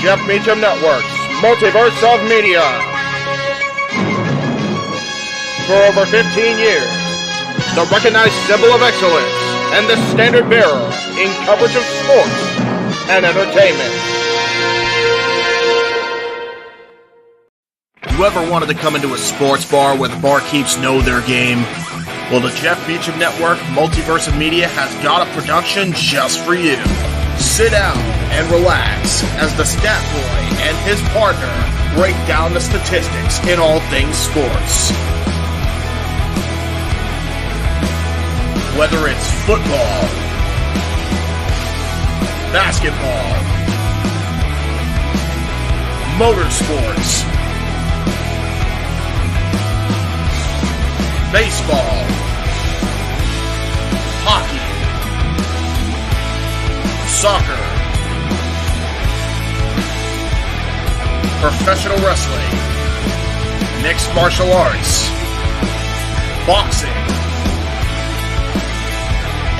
Jeff Meacham Network's Multiverse of Media. For over 15 years, the recognized symbol of excellence and the standard bearer in coverage of sports and entertainment. You ever wanted to come into a sports bar where the barkeeps know their game? Well, the Jeff Meacham Network Multiverse of Media has got a production just for you. Sit down and relax as the stat boy and his partner break down the statistics in all things sports. Whether it's football, basketball, motorsports, baseball, hockey, soccer, professional wrestling, mixed martial arts, boxing,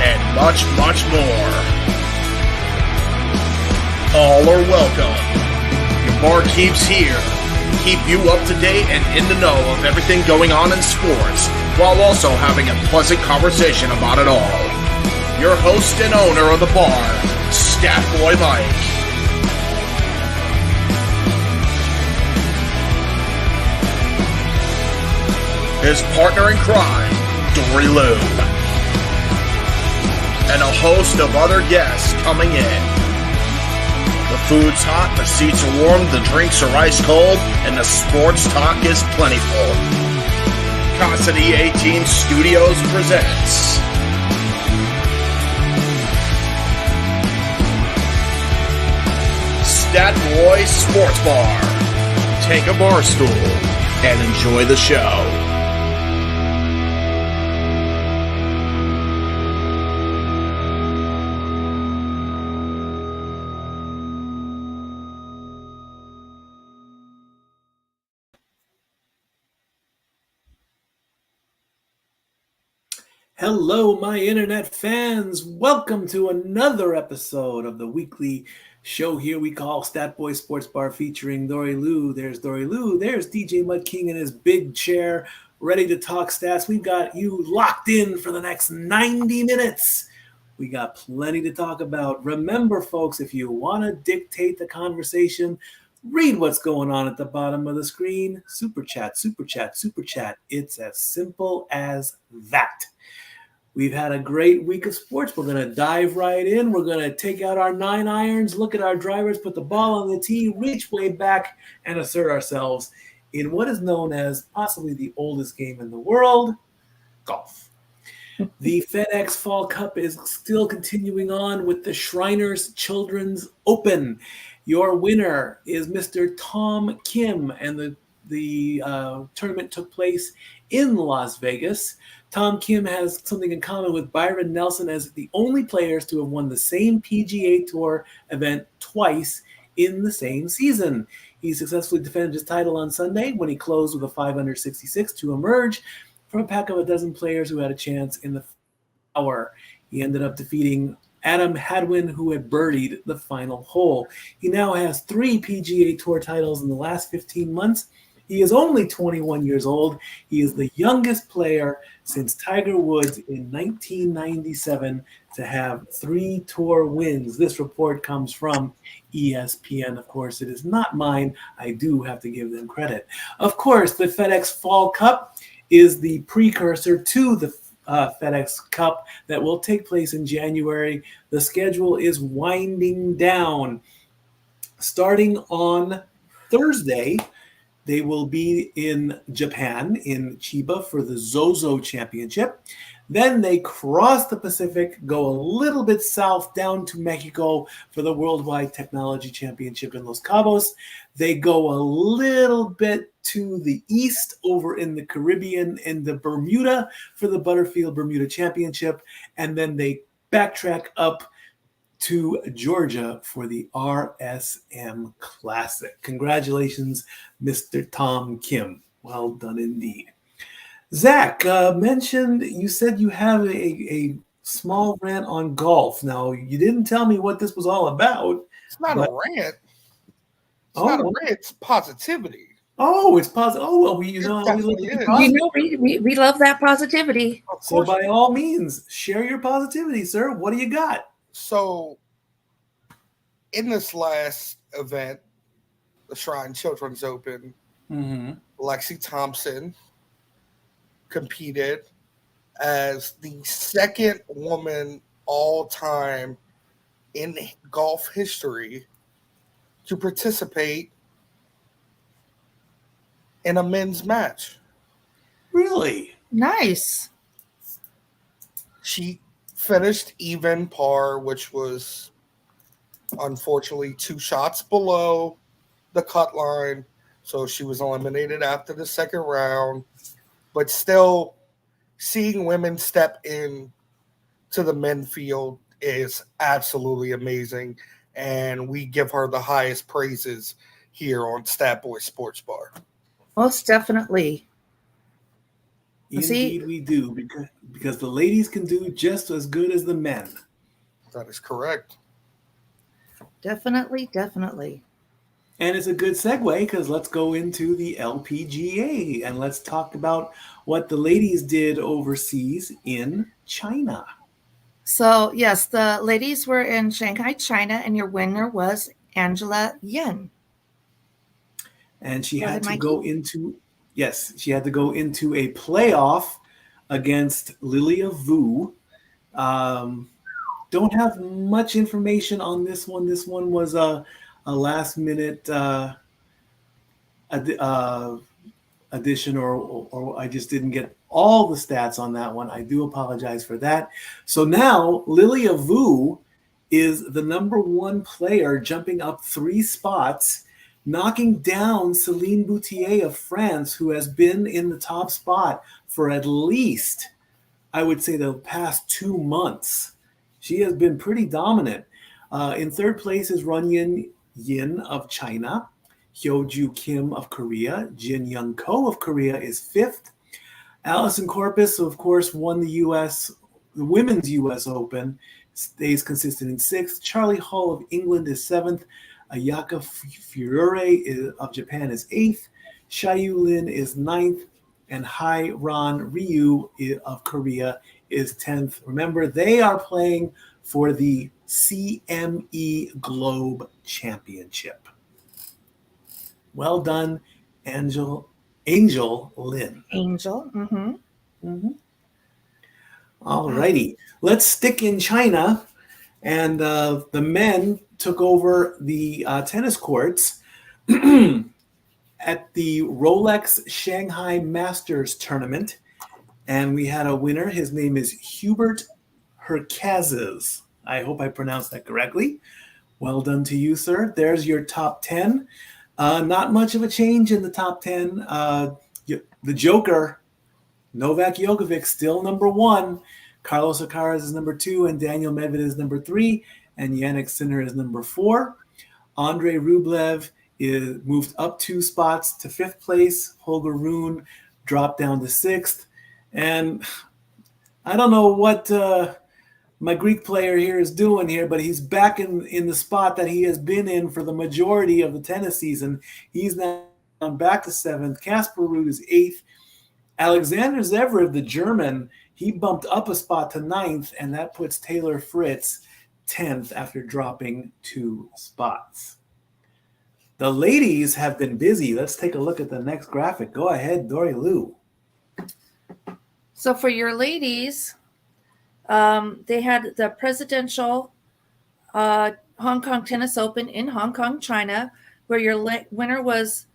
and much, much more. All are welcome. Your barkeeps here keep you up to date and in the know of everything going on in sports, while also having a pleasant conversation about it all. Your host and owner of the bar, Stat Boy Mike. His partner in crime, Dori Lou. And a host of other guests coming in. The food's hot, the seats are warm, the drinks are ice cold, and the sports talk is plentiful. Casa D-18 Studios presents Stat Boy Sports Bar. Take a bar stool and enjoy the show. Hello, my internet fans. Welcome to another episode of the weekly show here we call Stat Boy Sports Bar, featuring Dori Lou. There's Dori Lou. There's DJ Mud King in his big chair, ready to talk stats. We've got you locked in for the next 90 minutes We got plenty to talk about. Remember, folks, if you want to dictate the conversation, read what's going on at the bottom of the screen. Super chat, super chat, super chat. It's as simple as that. We've had a great week of sports. We're going to dive right in. We're going to take out our 9 irons, look at our drivers, put the ball on the tee, reach way back, and assert ourselves in what is known as possibly the oldest game in the world, golf. The FedEx Fall Cup is still continuing on with the Shriners Children's Open. Your winner is Mr. Tom Kim, and the tournament took place in Las Vegas. Tom Kim has something in common with Byron Nelson as the only players to have won the same PGA Tour event twice in the same season. He successfully defended his title on Sunday when he closed with a 566 to emerge from a pack of a dozen players who had a chance in the hour. He ended up defeating Adam Hadwin, who had birdied the final hole. He now has 3 PGA Tour titles in the last 15 months. He is only 21 years old. He is the youngest player since Tiger Woods in 1997 to have 3 tour wins. This report comes from ESPN. Of course, it is not mine. I do have to give them credit. Of course, the FedEx Fall Cup is the precursor to the FedEx Cup that will take place in January. The schedule is winding down. Starting on Thursday, they will be in Japan, in Chiba, for the Zozo Championship. Then they cross the Pacific, go a little bit south down to Mexico for the Worldwide Technology Championship in Los Cabos. They go a little bit to the east over in the Caribbean, in the Bermuda for the Butterfield Bermuda Championship. And then they backtrack up to Georgia for the RSM Classic. Congratulations, Mr. Tom Kim. Well done indeed. Zach, you said you have a small rant on golf. Now, you didn't tell me what this was all about. It's not a rant. It's not a rant. It's positivity. Oh, it's positive. Oh, well, you know how we look at positive. We love that positivity. So by all means, share your positivity, sir. What do you got? So, in this last event, the Shrine Children's Open, Lexi Thompson competed as the second woman all time in golf history to participate in a men's match. Really? Nice. She finished even par, which was unfortunately 2 shots below the cut line. So she was eliminated after the second round. But still, seeing women step in to the men field is absolutely amazing. And we give her the highest praises here on Stat Boy Sports Bar. Most definitely. Indeed, we do, because the ladies can do just as good as the men. That is correct. Definitely, definitely. And it's a good segue because let's go into the LPGA and let's talk about what the ladies did overseas in China. So, yes, the ladies were in Shanghai, China, and your winner was Angela Yen. And she had to go into a playoff against Lilia Vu. Don't have much information on this one. This one was a last-minute addition, or I just didn't get all the stats on that one. I do apologize for that. So now Lilia Vu is the number 1 player, jumping up 3 spots, knocking down Céline Boutier of France, who has been in the top spot for at least, I would say, the past 2 months. She has been pretty dominant. In third place is Runyan Yin of China. Hyoju Kim of Korea. Jin Young Ko of Korea is 5th. Allison Corpus, of course, won the women's U.S. Open, stays consistent in 6th. Charlie Hall of England is 7th. Ayaka Furore of Japan is 8th. Shayu Lin is 9th. And Hai Ran Ryu of Korea is 10th. Remember, they are playing for the CME Globe Championship. Well done, Angel Lynn. Angel. Mm-hmm. Mm-hmm. All righty. Let's stick in China. And the men took over the tennis courts at the Rolex Shanghai Masters tournament. And we had a winner. His name is Hubert Herkazes. I hope I pronounced that correctly. Well done to you, sir. There's your top 10. Not much of a change in the top 10. The Joker, Novak Djokovic, still number 1. Carlos Alcaraz is number 2, and Daniel Medvedev is number 3, and Yannick Sinner is number 4. Andrei Rublev is moved up 2 spots to 5th place. Holger Rune dropped down to 6th. And I don't know what my Greek player here is doing here, but he's back in the spot that he has been in for the majority of the tennis season. He's now back to 7th. Casper Ruud is 8th. Alexander Zverev, the German, he bumped up a spot to 9th, and that puts Taylor Fritz 10th after dropping 2 spots. The ladies have been busy. Let's take a look at the next graphic. Go ahead, Dori Lou. So for your ladies, they had the presidential Hong Kong Tennis Open in Hong Kong, China, where your winner was,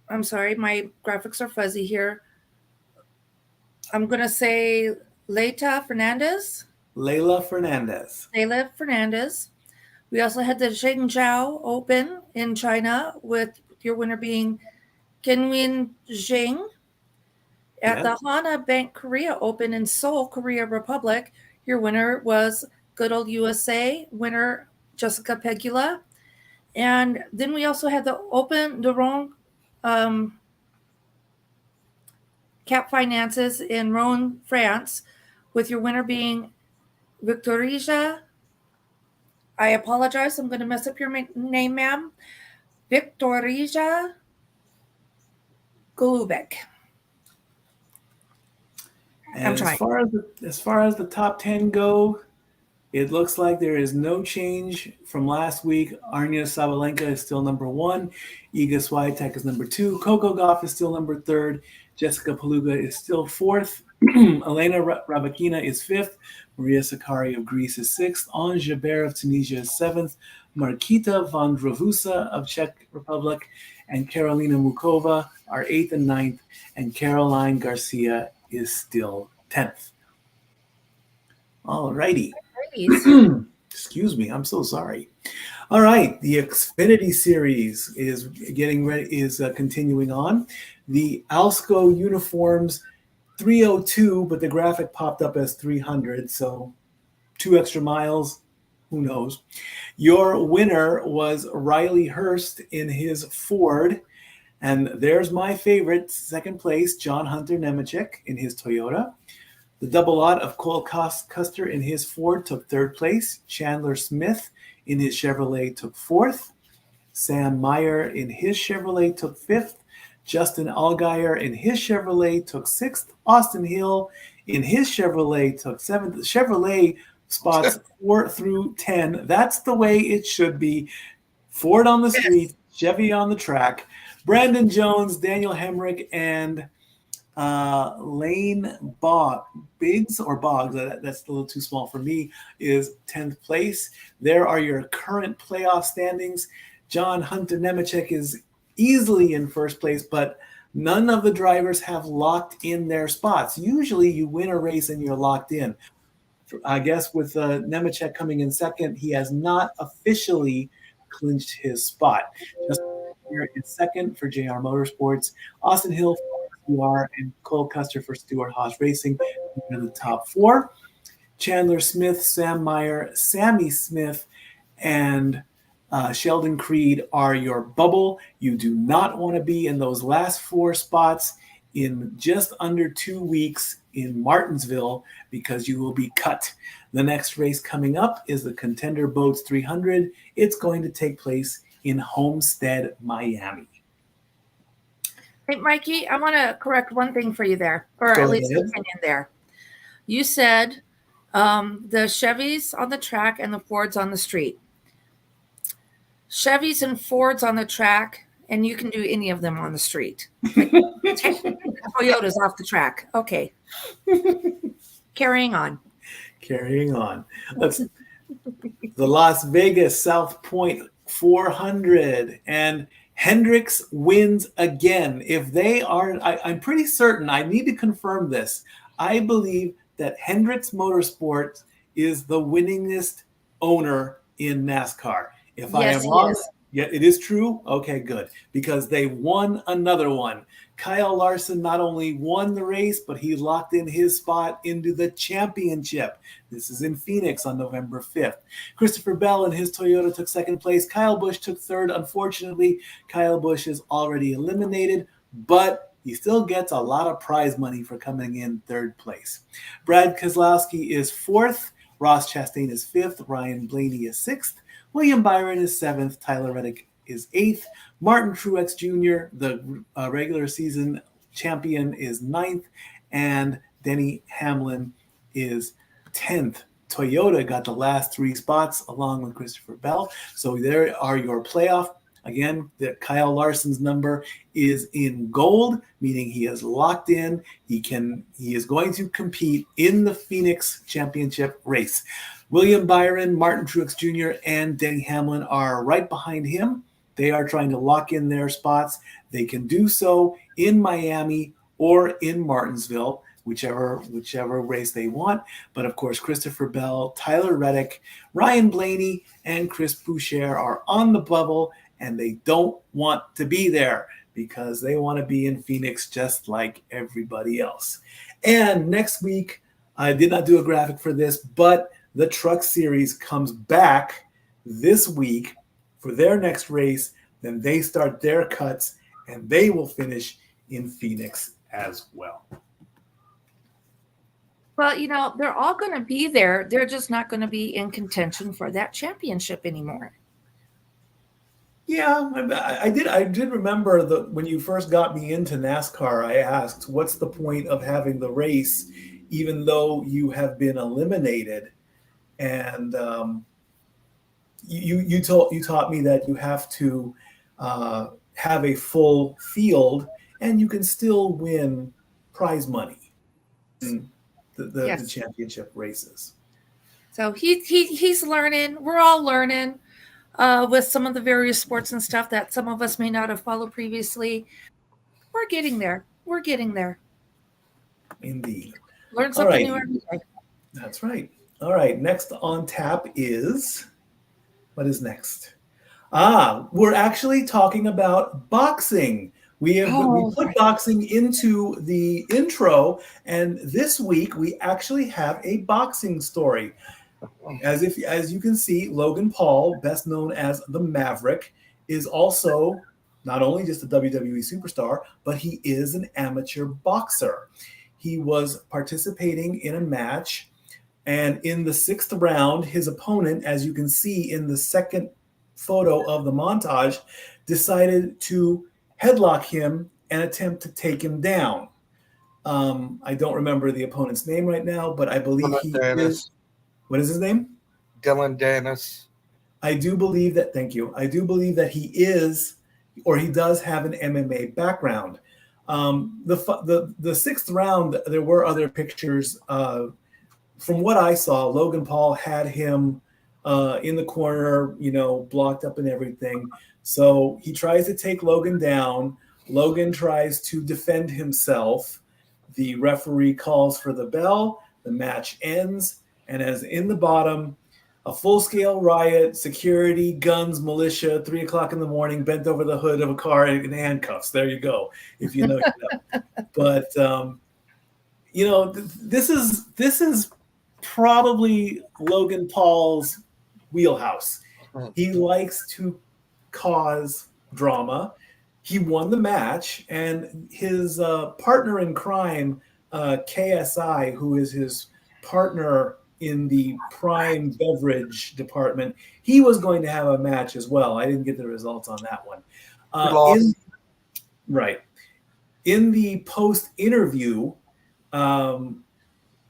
I'm sorry, my graphics are fuzzy here. I'm going to say Leila Fernandez. We also had the Zhengzhou Open in China with your winner being Kinwin Zheng. At the Hana Bank Korea Open in Seoul, Korea Republic, your winner was good old USA winner Jessica Pegula. And then we also had the Open de Rhône Cap Finances in Rhône, France, with your winner being Victorija. I apologize, I'm going to mess up your name, ma'am. Victorija Golubic. And as far as the top 10 go, it looks like there is no change from last week. Arina Sabalenka is still number 1. Iga Swiatek is number 2. Coco Gauff is still number 3rd. Jessica Pegula is still 4th. Elena Rybakina is 5th. Maria Sakkari of Greece is 6th. Ons Jabeur of Tunisia is 7th. Markita Vondrovusa of Czech Republic and Karolina Mukova are 8th and 9th. And Caroline Garcia is still 10th. All righty. Excuse me, I'm so sorry. All right, the Xfinity Series is continuing on. The Alsco uniforms 302, but the graphic popped up as 300, so 2 extra miles, who knows. Your winner was Riley Hurst in his Ford, and there's my favorite, 2nd place, John Hunter Nemechek in his Toyota. The double lot of Cole Custer in his Ford took 3rd place. Chandler Smith in his Chevrolet took 4th. Sam Meyer in his Chevrolet took 5th. Justin Allgaier in his Chevrolet took 6th. Austin Hill in his Chevrolet took 7th. Chevrolet spots 4 through 10. That's the way it should be. Ford on the street, Chevy on the track. Brandon Jones, Daniel Hemrick, and Lane Biggs or Boggs, that's a little too small for me, is 10th place. There are your current playoff standings. John Hunter Nemechek is easily in 1st place, but none of the drivers have locked in their spots. Usually you win a race and you're locked in. I guess with Nemechek coming in 2nd, he has not officially clinched his spot. Just here in 2nd for JR Motorsports. Austin Hill for and Cole Custer for Stewart Haas Racing in the top 4. Chandler Smith, Sam Meyer, Sammy Smith, and Sheldon Creed are your bubble. You do not want to be in those last 4 spots in just under 2 weeks in Martinsville because you will be cut. The next race coming up is the Contender Boats 300. It's going to take place in Homestead, Miami. Hey, Mikey, I want to correct one thing for you there, or at least an opinion there. You said The Chevys on the track and the Fords on the street. Chevys and Fords on the track, and you can do any of them on the street. Like, Toyota's off the track. Okay. Carrying on. Let's the Las Vegas South Point 400, and Hendricks wins again. If they are, I'm pretty certain, I need to confirm this. I believe that Hendricks Motorsports is the winningest owner in NASCAR. If I am wrong, yeah, it is true. Okay, good. Because they won another one. Kyle Larson not only won the race, but he locked in his spot into the championship. This is in Phoenix on November 5th. Christopher Bell and his Toyota took second place. Kyle Busch took third. Unfortunately, Kyle Busch is already eliminated, but he still gets a lot of prize money for coming in third place. Brad Keselowski is fourth. Ross Chastain is fifth. Ryan Blaney is sixth. William Byron is seventh. Tyler Reddick is eighth. Martin Truex Jr., the regular season champion, is ninth. And Denny Hamlin is 10th. Toyota got the last three spots along with Christopher Bell. So there are your playoff. Again, Kyle Larson's number is in gold, meaning he is locked in. He is going to compete in the Phoenix Championship race. William Byron, Martin Truex Jr., and Denny Hamlin are right behind him. They are trying to lock in their spots. They can do so in Miami or in Martinsville, whichever race they want. But of course, Christopher Bell, Tyler Reddick, Ryan Blaney, and Chris Boucher are on the bubble, and they don't want to be there because they want to be in Phoenix just like everybody else. And next week, I did not do a graphic for this, but the Truck Series comes back this week for their next race. Then they start their cuts, and they will finish in Phoenix as well. Well, they're all going to be there. They're just not going to be in contention for that championship anymore. Yeah, I did remember that when you first got me into NASCAR, I asked, what's the point of having the race even though you have been eliminated? And you taught me that you have to have a full field, and you can still win prize money in the championship races. So he's learning. We're all learning with some of the various sports and stuff that some of us may not have followed previously. We're getting there. Indeed. Learn something new every day. That's right. All right. Next on tap is, what is next? We're actually talking about boxing. We put boxing into the intro, and this week we actually have a boxing story. As you can see, Logan Paul, best known as the Maverick, is also not only just a WWE superstar, but he is an amateur boxer. He was participating in a match, and in the sixth round, his opponent, as you can see in the second photo of the montage, decided to headlock him and attempt to take him down. I don't remember the opponent's name right now, but I believe he is. What is his name? Dylan Dennis. I do believe that. Thank you. I do believe that he is, or he does have an MMA background. The sixth round, there were other pictures. From what I saw, Logan Paul had him in the corner, blocked up and everything. So he tries to take Logan down. Logan tries to defend himself. The referee calls for the bell. The match ends. And as in the bottom, a full-scale riot, security, guns, militia, 3 o'clock in the morning, bent over the hood of a car in handcuffs. There you go. If you know, you know. But this is probably Logan Paul's wheelhouse. He likes to cause drama. He won the match, and his partner in crime, KSI, who is his partner in the prime beverage department, he was going to have a match as well. I didn't get the results on that one. In the post interview,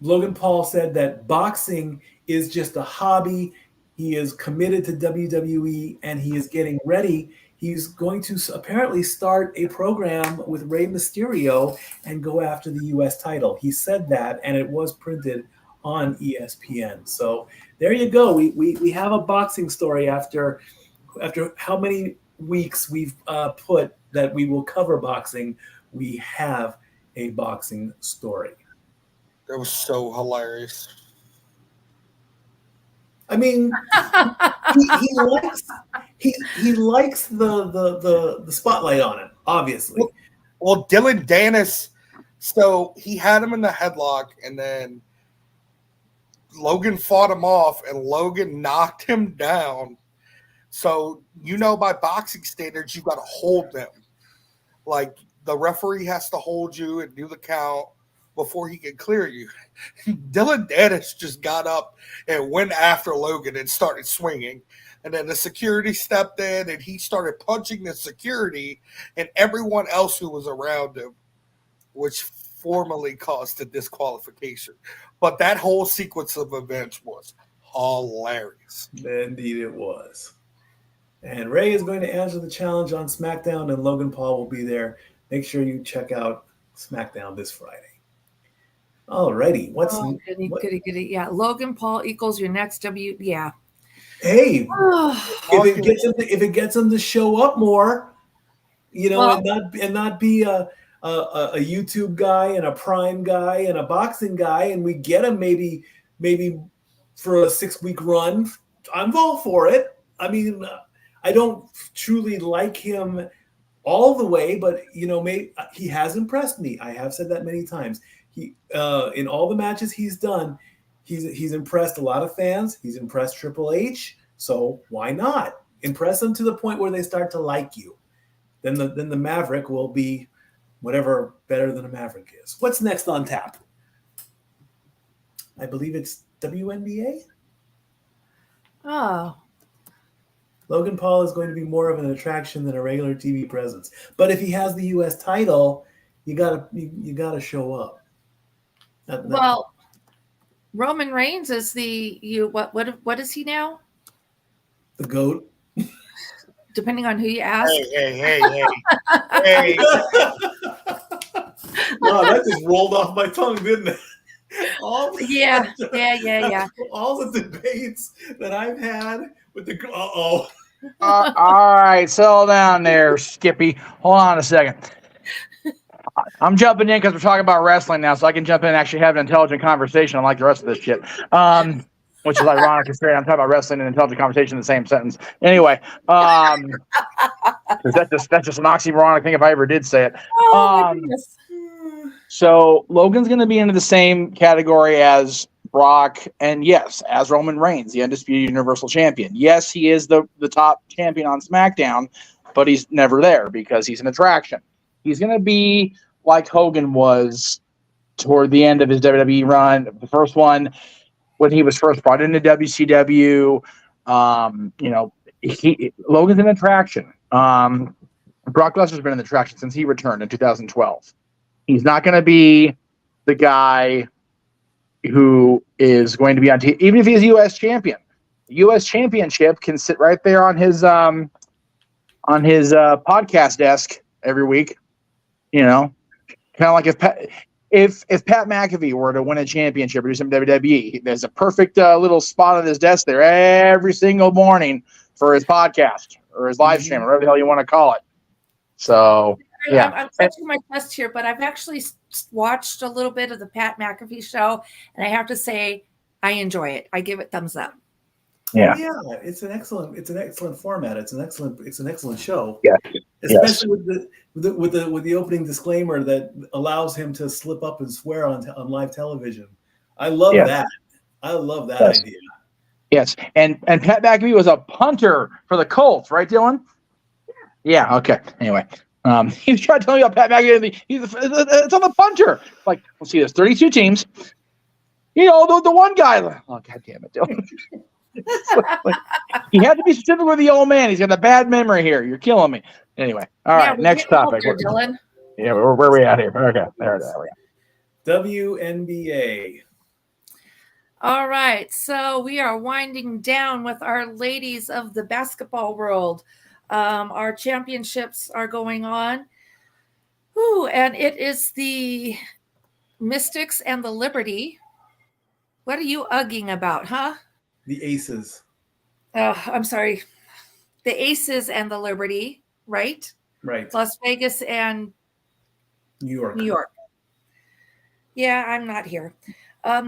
Logan Paul said that boxing is just a hobby. He is committed to WWE and he is getting ready. He's going to apparently start a program with Rey Mysterio and go after the U.S. title. He said that, and it was printed on ESPN. So there you go. We have a boxing story after how many weeks we've put that we will cover boxing. We have a boxing story. That was so hilarious. I mean, he likes the spotlight on him, obviously. Well, Dylan Dennis, so he had him in the headlock, and then Logan fought him off, and Logan knocked him down. So, by boxing standards, you got to hold them. Like, the referee has to hold you and do the count before he can clear you. Dylan Dennis just got up and went after Logan and started swinging. And then the security stepped in and he started punching the security and everyone else who was around him, which formally caused a disqualification. But that whole sequence of events was hilarious. Indeed it was. And Ray is going to answer the challenge on SmackDown, and Logan Paul will be there. Make sure you check out SmackDown this Friday. Alrighty, goody. Yeah, Logan Paul equals your next W. Yeah. Hey, if it gets him to show up more, and not be a YouTube guy and a Prime guy and a boxing guy, and we get him maybe for a 6-week run, I'm all for it. I mean, I don't truly like him all the way, but he has impressed me. I have said that many times. He in all the matches he's done, he's impressed a lot of fans. He's impressed Triple H. So why not impress them to the point where they start to like you? Then the Maverick will be whatever better than a Maverick is. What's next on tap? I believe it's WNBA. Oh. Logan Paul is going to be more of an attraction than a regular TV presence. But if he has the U.S. title, you gotta show up. Well, Roman Reigns is what is he now? The GOAT. Depending on who you ask. Hey. Wow, that just rolled off my tongue, didn't it? Yeah. All the debates that I've had with the all right, settle down there, Skippy. Hold on a second. I'm jumping in because we're talking about wrestling now, so I can jump in and actually have an intelligent conversation unlike the rest of this shit. Which is ironic considering I'm talking about wrestling and intelligent conversation in the same sentence. Anyway, that's just an oxymoronic thing if I ever did say it. Oh, my goodness. So Logan's going to be into the same category as Brock, and yes, as Roman Reigns, the undisputed Universal Champion. Yes, he is the top champion on SmackDown, but he's never there because he's an attraction. He's going to be like Hogan was toward the end of his WWE run. The first one, when he was first brought into WCW, Logan's an attraction. Brock Lesnar's been an attraction since he returned in 2012. He's not going to be the guy who is going to be on TV, even if he's U.S. champion. The U.S. championship can sit right there on his podcast desk every week. Kind of like if Pat McAfee were to win a championship or do some WWE, there's a perfect little spot on his desk there every single morning for his podcast or his live stream or whatever the hell you want to call it. So, yeah. I'm touching my chest here, but I've actually watched a little bit of the Pat McAfee show, and I have to say I enjoy it. I give it thumbs up. Yeah, it's an excellent format. It's an excellent show. Yeah, especially with the opening disclaimer that allows him to slip up and swear on live television. I love that. I love that idea. Yes, and Pat McAfee was a punter for the Colts, right, Dylan? Yeah. Okay. Anyway, he was trying to tell me about Pat McAfee. It's on the punter. Like, we'll see. There's 32 teams. The one guy. Oh, God damn it, Dylan. He had to be specific with the old man. He's got a bad memory here. You're killing me. Anyway, all right. Next topic. Here, Dylan. Yeah, where are we at here? Okay, there we go. WNBA. All right, so we are winding down with our ladies of the basketball world. Our championships are going on. Ooh, and it is the Mystics and the Liberty. What are you ugging about, huh? The Aces. I'm sorry. The Aces and the Liberty, right? Right. Las Vegas and New York. New York. Yeah, I'm not here.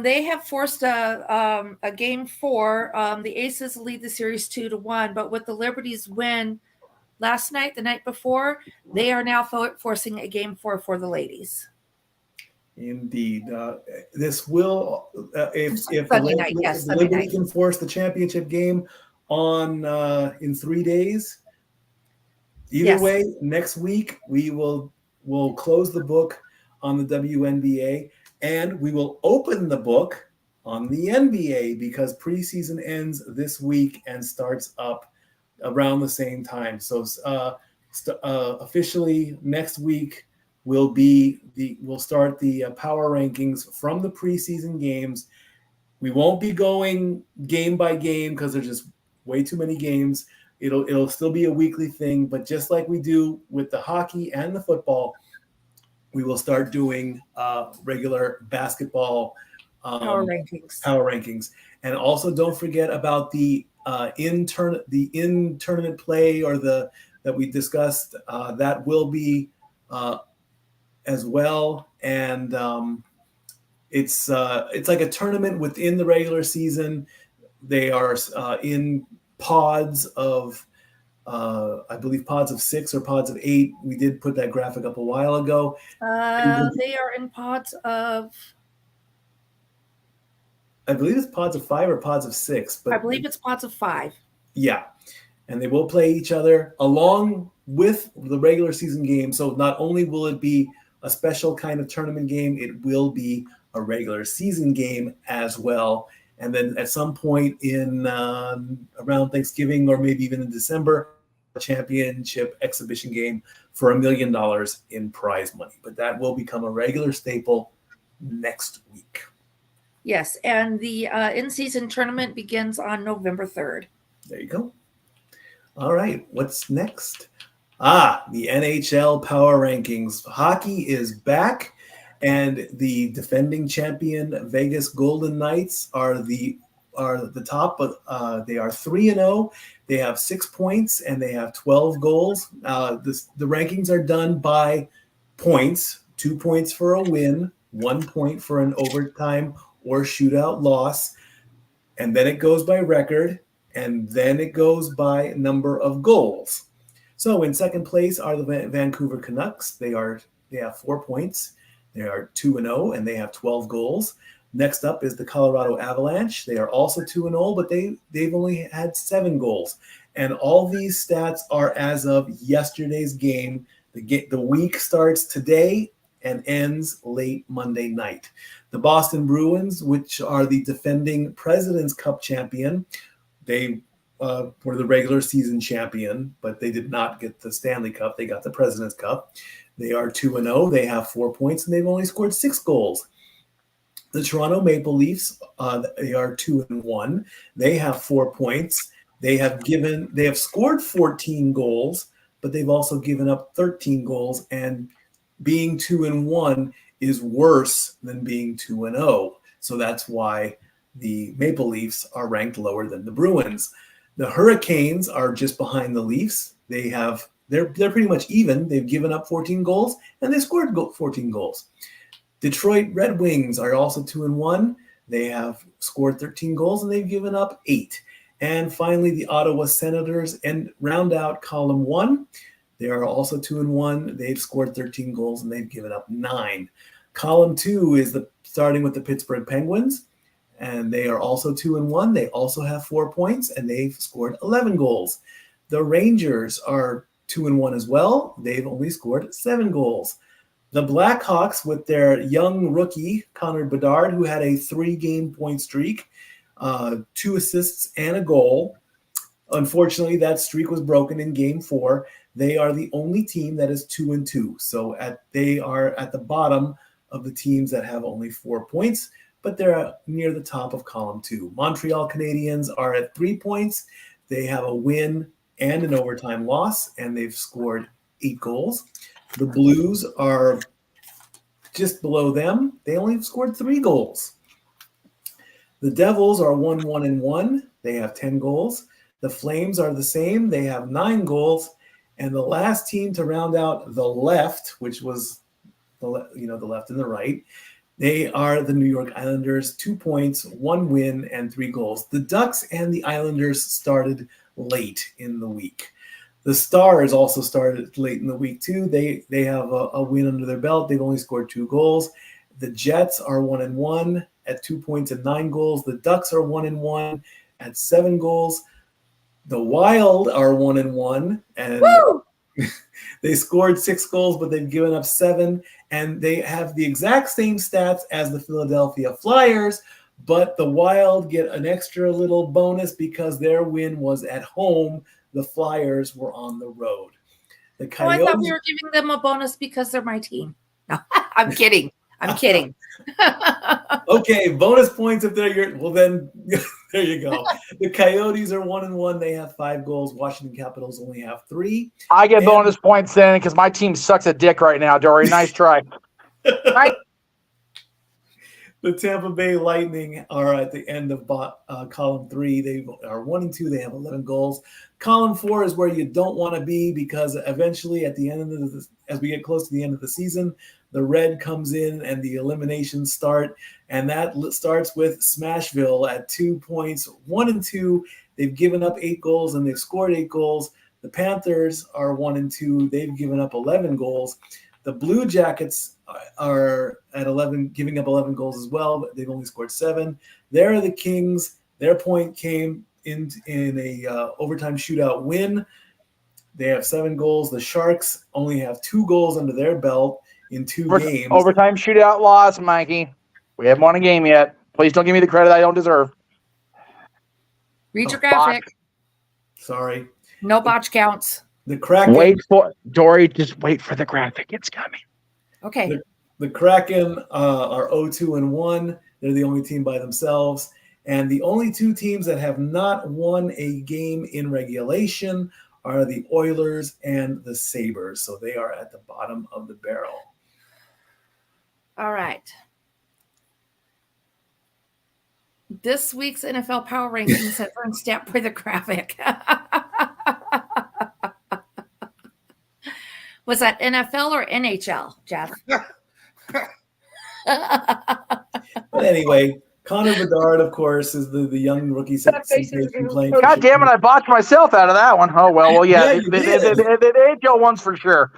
They have forced a game 4. The Aces lead the series 2-1, but with the Liberty's win last night, the night before, they are now forcing a game 4 for the ladies. Indeed. This will, if Sunday night, yes, if the Sunday Liberty night. can force the championship game on in 3 days. Either Yes. way, next week we'll close the book on the WNBA, and we will open the book on the NBA because preseason ends this week and starts up around the same time. So officially next week we'll start the power rankings from the preseason games. We won't be going game by game because there's just way too many games. It'll still be a weekly thing, but just like we do with the hockey and the football, we will start doing regular basketball Power rankings. And also don't forget about the in tournament play or that we discussed. That will be as well, and it's like a tournament within the regular season. They are in pods of I believe pods of 6 or pods of 8. We did put that graphic up a while ago. They are in pods of, I believe it's pods of 5 or pods of 6. But I believe it's pods of 5. Yeah, and they will play each other along with the regular season game. So not only will it be a special kind of tournament game, it will be a regular season game as well. And then at some point in around Thanksgiving or maybe even in December, a championship exhibition game for $1 million in prize money. But that will become a regular staple next week. Yes, and the in-season tournament begins on November 3rd. There you go. All right, what's next? The NHL Power Rankings. Hockey is back, and the defending champion Vegas Golden Knights are the top. They are 3-0. They have 6 points and they have 12 goals. The rankings are done by points: 2 points for a win, 1 point for an overtime or shootout loss, and then it goes by record, and then it goes by number of goals. So in second place are the Vancouver Canucks. They have 4 points. They are 2-0 and they have 12 goals. Next up is the Colorado Avalanche. They are also 2-0, but they've only had 7 goals. And all these stats are as of yesterday's game. The week starts today and ends late Monday night. The Boston Bruins, which are the defending President's Cup champion, they were the regular season champion, but they did not get the Stanley Cup. They got the President's Cup. They are 2-0. They have 4 points, and they've only scored 6 goals. The Toronto Maple Leafs, they are 2-1. They have 4 points. They have scored 14 goals, but they've also given up 13 goals. And being 2-1 is worse than being 2-0. So that's why the Maple Leafs are ranked lower than the Bruins. The Hurricanes are just behind the Leafs. They're pretty much even. They've given up 14 goals and they scored 14 goals. Detroit Red Wings are also 2-1. They have scored 13 goals and they've given up 8. And finally, the Ottawa Senators round out column 1. They are also 2-1. They've scored 13 goals and they've given up 9. Column 2 is starting with the Pittsburgh Penguins. And they are also 2-1. They also have 4 points, and they've scored 11 goals. The Rangers are 2-1 as well. They've only scored 7 goals. The Blackhawks, with their young rookie, Connor Bedard, who had a 3-game point streak, 2 assists and a goal. Unfortunately, that streak was broken in Game 4. They are the only team that is 2-2. So they are at the bottom of the teams that have only 4 points. but they're near the top of column 2. Montreal Canadiens are at 3 points. They have a win and an overtime loss, and they've scored 8 goals. The Blues are just below them. They only scored 3 goals. The Devils are 1-1-1. They have 10 goals. The Flames are the same. They have 9 goals. And the last team to round out the left, which was the left and the right, they are the New York Islanders, 2 points, 1 win, and 3 goals. The Ducks and the Islanders started late in the week. The Stars also started late in the week too. They have a win under their belt. They've only scored 2 goals. The Jets are 1-1 at 2 points and 9 goals. The Ducks are 1-1 at 7 goals. The Wild are 1-1 and they scored 6 goals, but they've given up 7. And they have the exact same stats as the Philadelphia Flyers, but the Wild get an extra little bonus because their win was at home. The Flyers were on the road. The Coyotes, I thought we were giving them a bonus because they're my team. No, I'm kidding. I'm kidding. Okay, bonus points if they're your. Well, then there you go. The Coyotes are 1-1. They have 5 goals. Washington Capitals only have 3. I get bonus points then because my team sucks a dick right now, Dory. Nice try. The Tampa Bay Lightning are at the end of column 3. They are 1-2. They have 11 goals. Column 4 is where you don't want to be because eventually, at the end of as we get close to the end of the season, the red comes in and the eliminations start. And that starts with Smashville at 2 points, 1-2. They've given up 8 goals and they've scored 8 goals. The Panthers are 1-2. They've given up 11 goals. The Blue Jackets are at 11, giving up 11 goals as well, but they've only scored 7. They're the Kings. Their point came in a overtime shootout win. They have 7 goals. The Sharks only have 2 goals under their belt in 2 games. Overtime shootout loss, Mikey. We haven't won a game yet. Please don't give me the credit I don't deserve. Read your graphic. Sorry. No botch counts. The Kraken. Dory, just wait for the graphic. It's coming. Okay. The Kraken are 0-2-1. They're the only team by themselves. And the only 2 teams that have not won a game in regulation are the Oilers and the Sabres. So they are at the bottom of the barrel. All right. This week's NFL Power Rankings have been stamped by the graphic. Was that NFL or NHL, Jeff? But anyway, Connor Bedard, of course, is the young rookie sensation playing. God damn it! I botched myself out of that one. Oh well, yeah, the NHL one's for sure.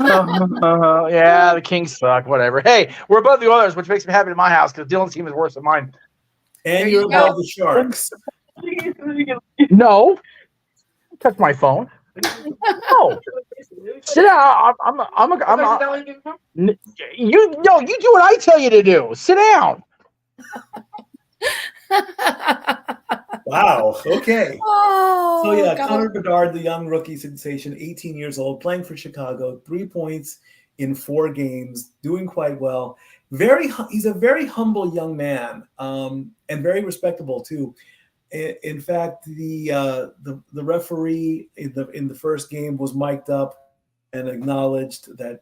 Yeah, the Kings suck. Whatever. Hey, we're above the Oilers, which makes me happy in my house because Dylan's team is worse than mine. And you're above the Sharks. No, touch my phone. No, sit down. You do what I tell you to do. Sit down. Wow. Okay. Oh, so yeah, God. Connor Bedard, the young rookie sensation, 18 years old, playing for Chicago, 3 points in 4 games, doing quite well. He's a very humble young man, and very respectable too. In fact, the referee in the first game was mic'd up and acknowledged that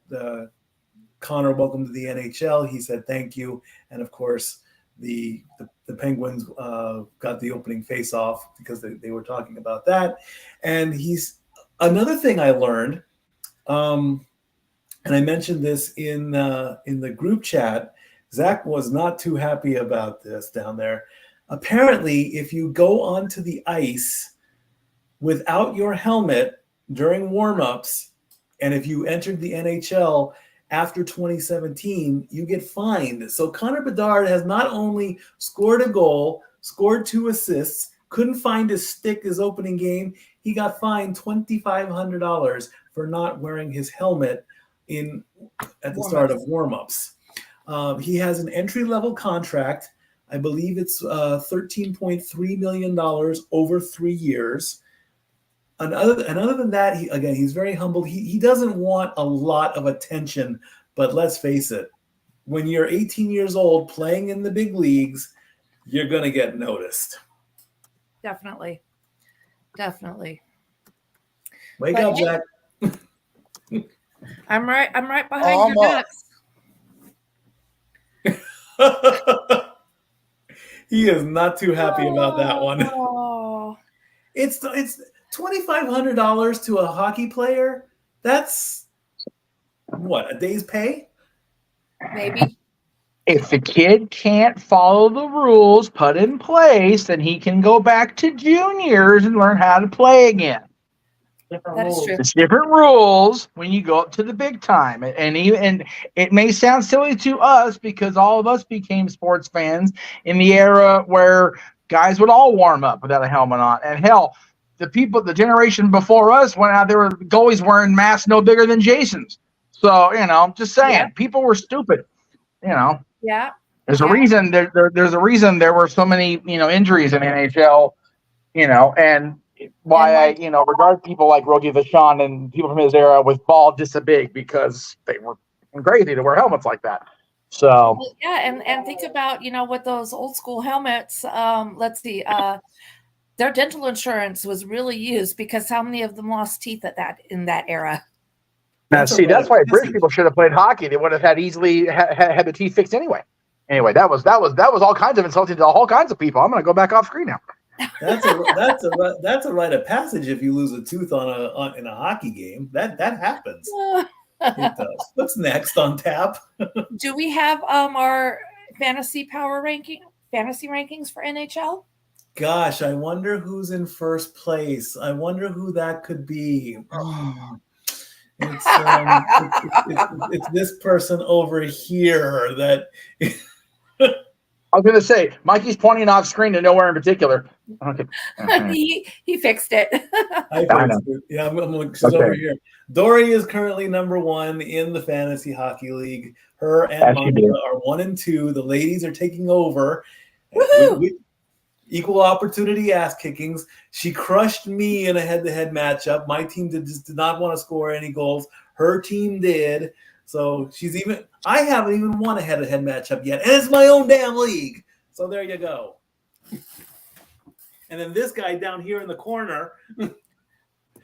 Connor, welcome to the NHL. He said thank you, and of course the Penguins got the opening face-off because they were talking about that. And he's another thing I learned, and I mentioned this in the group chat. Zach was not too happy about this down there. Apparently, if you go onto the ice without your helmet during warm-ups, and if you entered the NHL after 2017, you get fined. So Connor Bedard has not only scored a goal, scored 2 assists, couldn't find his stick his opening game, he got fined $2,500 for not wearing his helmet at the start of warm-ups. He has an entry-level contract. I believe it's $13.3 million over 3 years. And other than that, he's very humble. He doesn't want a lot of attention, but let's face it, when you're 18 years old playing in the big leagues, you're going to get noticed. Definitely. Wake But up, hey, Jack. I'm right behind Oh, I'm your up. ducks. He is not too happy about that one. Oh, It's $2,500 to a hockey player. That's what, a day's pay? maybe. If the kid can't follow the rules put in place, then he can go back to juniors and learn how to play again. That is true. It's different rules when you go up to the big time, and it may sound silly to us because all of us became sports fans in the era where guys would all warm up without a helmet on, and hell, the generation before us went out there with goalies wearing masks no bigger than Jason's. So just saying, Yeah. people were stupid. Yeah. There's a reason there's a reason there were so many injuries in the NHL, and why I regard people like Rogie Vachon and people from his era with ball this big because they were crazy to wear helmets like that. So yeah, and think about with those old school helmets. Let's see, their dental insurance was really used because how many of them lost teeth in that era? that's why British people should have played hockey. They would have had easily had the teeth fixed anyway. Anyway, that was all kinds of insulting to all kinds of people. I'm going to go back off screen now. That's a rite of passage if you lose a tooth in a hockey game. That happens. It does. What's next on tap? Do we have our fantasy rankings for NHL? Gosh, I wonder who's in first place. I wonder who that could be. It's this person over here that. I was going to say, Mikey's pointing off screen to nowhere in particular. Okay. he fixed it. I fixed it. Yeah, she's over here. Dori is currently number 1 in the Fantasy Hockey League. Her and Monica are 1 and 2. The ladies are taking over. With equal opportunity ass kickings. She crushed me in a head-to-head matchup. My team did not want to score any goals. Her team did. So I haven't even won a head-to-head matchup yet, and it's my own damn league. So there you go. And then this guy down here in the corner,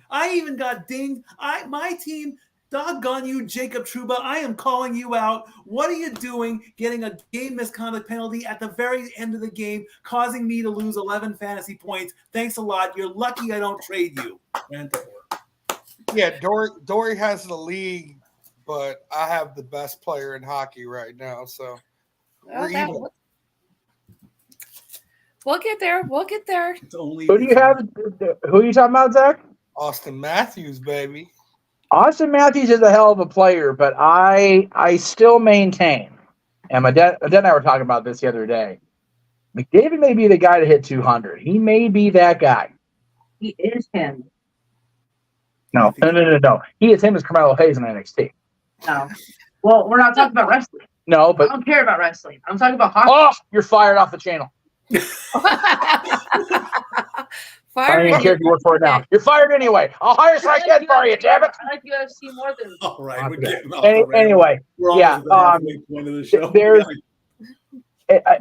I even got dinged. My team, doggone you, Jacob Trouba, I am calling you out. What are you doing getting a game misconduct penalty at the very end of the game, causing me to lose 11 fantasy points? Thanks a lot. You're lucky I don't trade you. Yeah, Dori has the league, but I have the best player in hockey right now, so we're even. We'll get there. Who do you have? Who are you talking about, Zach? Austin Matthews, baby. Austin Matthews is a hell of a player, but I still maintain, and my dad and I were talking about this the other day, McDavid may be the guy to hit 200. He may be that guy. He is him. No. He is him as Carmelo Hayes in NXT. No. Well, we're not talking about wrestling. No, but I don't care about wrestling. I'm talking about hockey. Oh, you're fired off the channel. I don't even care if you work for it now. You're fired anyway. I'll hire some kid for you, damn it. I like UFC more than. All right, we're getting off anyway, yeah. Point of the show. There's.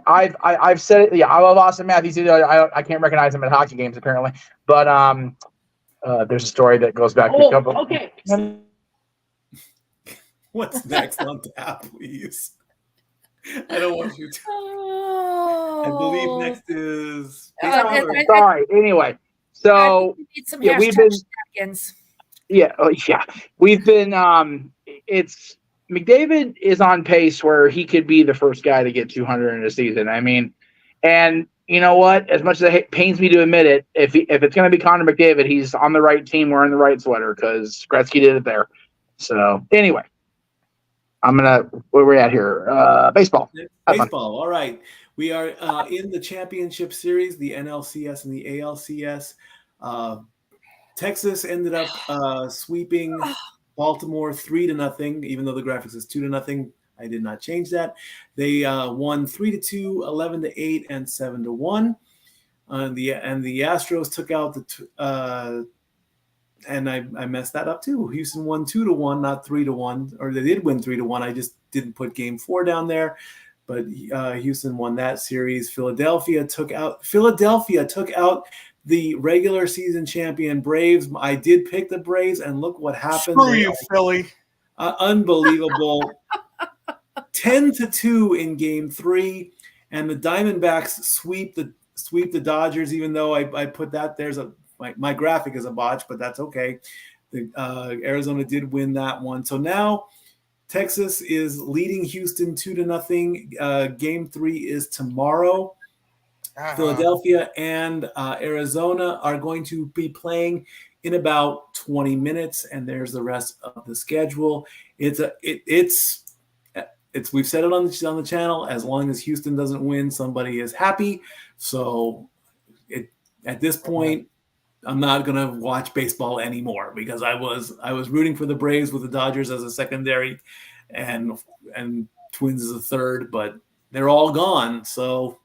I've said it. Yeah, I love Austin Matthews. I can't recognize him at hockey games apparently, but there's a story that goes back to a couple. Okay. What's next on tap, please? I don't want you to. I believe next is. Sorry. Anyway, so we've been. Napkins. Yeah. We've been. It's McDavid is on pace where he could be the first guy to get 200 in a season. I mean, and you know what? As much as it pains me to admit it, if it's going to be Connor McDavid, he's on the right team wearing the right sweater because Gretzky did it there. So anyway. Where we're at here? Baseball. Baseball. All right. We are in the championship series, the NLCS and the ALCS. Texas ended up sweeping Baltimore 3-0, even though the graphics is 2-0. I did not change that. They won 3-2, 11-8, and 7-1. And the Astros took out and I messed that up too. Houston won 2-1, not 3-1, or they did win 3-1. I just didn't put Game 4 down there, but Houston won that series. Philadelphia took out the regular season champion Braves. I did pick the Braves, and look what happened. Screw you, Philly. Unbelievable. 10-2 in Game 3, and the Diamondbacks sweep the Dodgers. Even though I put that my graphic is a botch, but that's okay. Arizona did win that one. So now Texas is leading Houston 2-0. Game 3 is tomorrow. Philadelphia and Arizona are going to be playing in about 20 minutes, and there's the rest of the schedule. It's we've said it on the channel. As long as Houston doesn't win, somebody is happy. So at this point, I'm not gonna watch baseball anymore because I was rooting for the Braves with the Dodgers as a secondary, and Twins as a third, but they're all gone. So,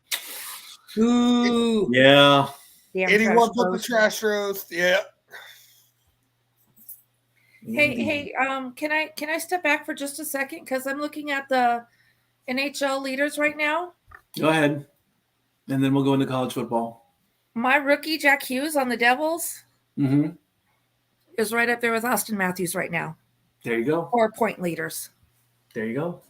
Ooh. yeah. Damn 81 trash put the roast. trash roast. Yeah. Hey, can I step back for just a second? Because I'm looking at the NHL leaders right now. Go ahead, and then we'll go into college football. My rookie, Jack Hughes on the Devils, is right up there with Austin Matthews right now. There you go. 4 point leaders. There you go.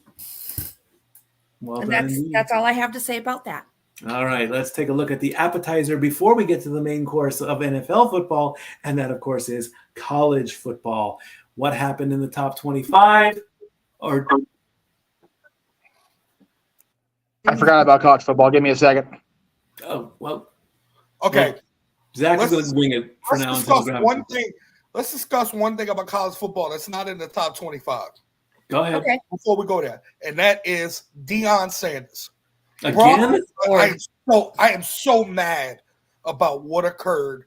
Well, And that's all I have to say about that. All right, let's take a look at the appetizer before we get to the main course of NFL football, and that, of course, is college football. What happened in the top 25? I forgot about college football. Give me a second. Oh, well. Okay. Zach is going to wing it for now. Let's discuss one thing about college football that's not in the top 25. Go ahead. Okay. Before we go there, and that is Deion Sanders. Again? I am so mad about what occurred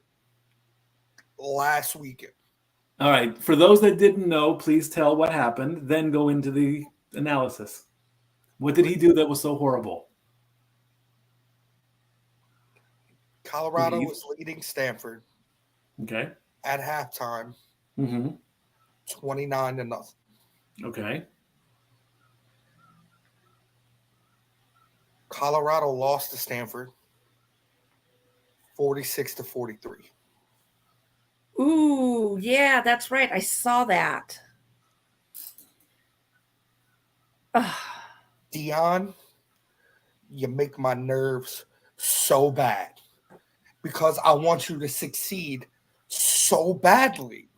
last weekend. All right. For those that didn't know, please tell what happened, then go into the analysis. What did he do that was so horrible? Colorado was leading Stanford. Okay. At halftime. 29-0. Okay. Colorado lost to Stanford 46-43. Ooh, yeah, that's right. I saw that. Deion, you make my nerves so bad because I want you to succeed so badly.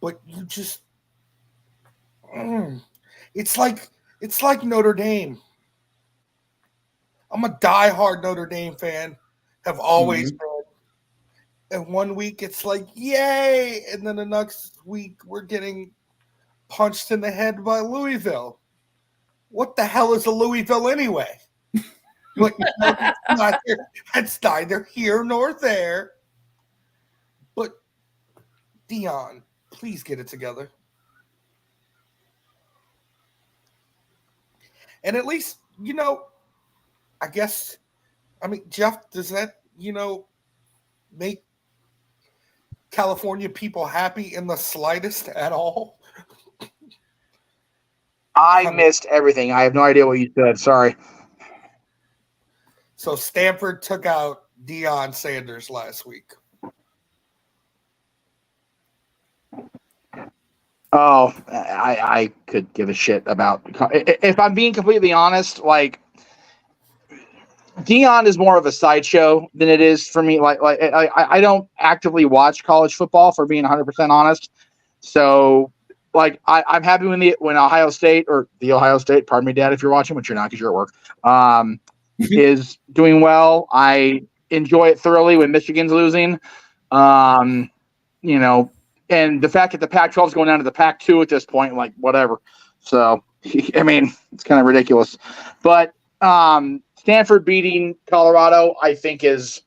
But you just it's like Notre Dame. I'm a diehard Notre Dame fan, have always been. And one week it's like, yay! And then the next week we're getting punched in the head by Louisville. What the hell is a Louisville anyway? It's neither here nor there. But Deion, please get it together. And at least, Jeff, does that, make California people happy in the slightest at all? I missed everything. I have no idea what you said. Sorry. So Stanford took out Deion Sanders last week. Oh, I could give a shit about. If I'm being completely honest, like Deion is more of a sideshow than it is for me. I don't actively watch college football, for being 100% honest. So, I'm happy when Ohio State, or the Ohio State, pardon me, Dad, if you're watching, which you're not because you're at work, is doing well. I enjoy it thoroughly when Michigan's losing. And the fact that the Pac-12 is going down to the Pac-2 at this point, whatever. So, it's kind of ridiculous. But Stanford beating Colorado, I think, is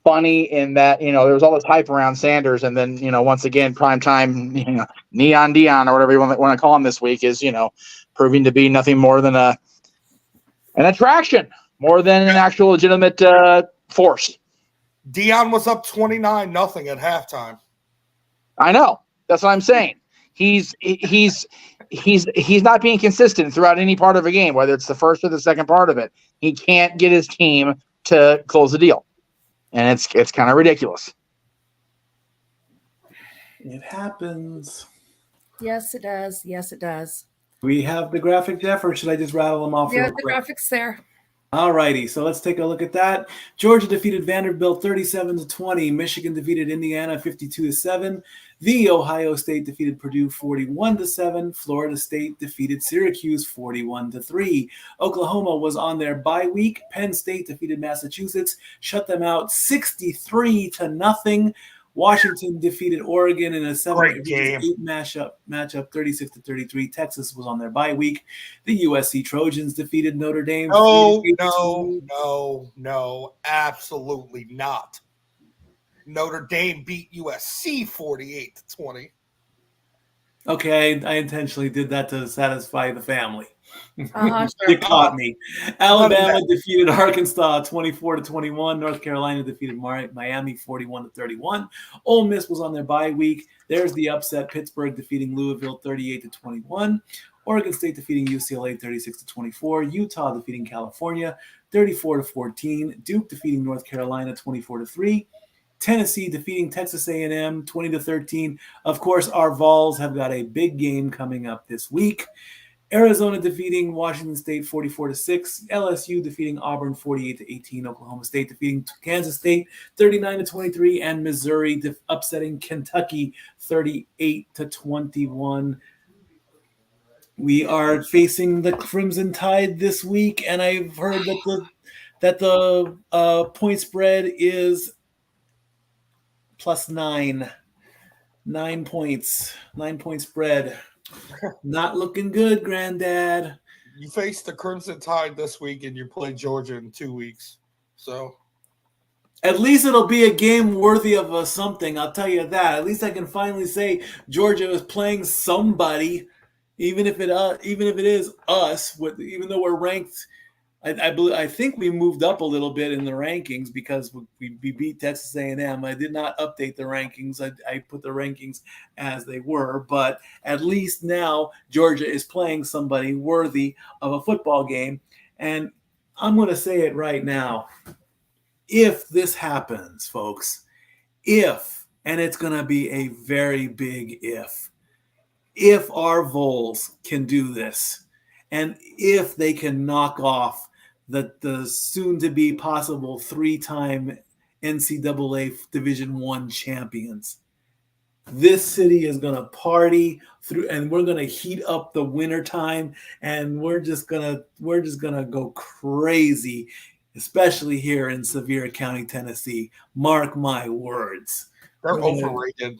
funny in that, there was all this hype around Sanders. And then, once again, primetime, Neon Deion, or whatever you want to call him this week, is, proving to be nothing more than an attraction, more than an actual legitimate force. Dion was up 29-0 at halftime. I know. That's what I'm saying. He's not being consistent throughout any part of a game, whether it's the first or the second part of it. He can't get his team to close the deal, and it's kind of ridiculous. It happens. Yes, it does. Yes, it does. We have the graphic deck, or should I just rattle them off? Yeah, the graphics there. All righty, so let's take a look at that. Georgia defeated Vanderbilt 37-20. Michigan defeated Indiana 52-7. The Ohio State defeated Purdue 41-7. Florida State defeated Syracuse 41-3. Oklahoma was on their bye week. Penn State defeated Massachusetts, shut them out 63-0. Washington defeated Oregon in a 7-8 matchup 36-33. Texas was on their bye week. The USC Trojans defeated Notre Dame. No, absolutely not. Notre Dame beat USC 48-20. Okay, I intentionally did that to satisfy the family. Sure. You caught me. Alabama defeated Arkansas 24-21. North Carolina defeated Miami 41-31. Ole Miss was on their bye week. There's the upset. Pittsburgh defeating Louisville 38-21. Oregon State defeating UCLA 36-24. Utah defeating California 34-14. Duke defeating North Carolina 24-3. Tennessee defeating Texas A&M 20-13. Of course, our Vols have got a big game coming up this week. Arizona defeating Washington State 44-6. LSU defeating Auburn 48-18. Oklahoma State defeating Kansas State 39-23. And Missouri upsetting Kentucky 38-21. We are facing the Crimson Tide this week, and I've heard that the point spread is +9. 9 points. 9 point spread. Not looking good, Granddad. You face the Crimson Tide this week, and you play Georgia in 2 weeks. So at least it'll be a game worthy of something. I'll tell you that. At least I can finally say Georgia is playing somebody, even if it is us. Even though we're ranked. I think we moved up a little bit in the rankings because we beat Texas A&M. I did not update the rankings. I put the rankings as they were, but at least now Georgia is playing somebody worthy of a football game. And I'm going to say it right now. If this happens, folks, and it's going to be a very big if our Vols can do this, and if they can knock off the soon-to-be possible 3-time NCAA Division I champions. This city is going to party through, and we're going to heat up the wintertime, and we're just gonna go crazy, especially here in Sevier County, Tennessee. Mark my words. They're overrated.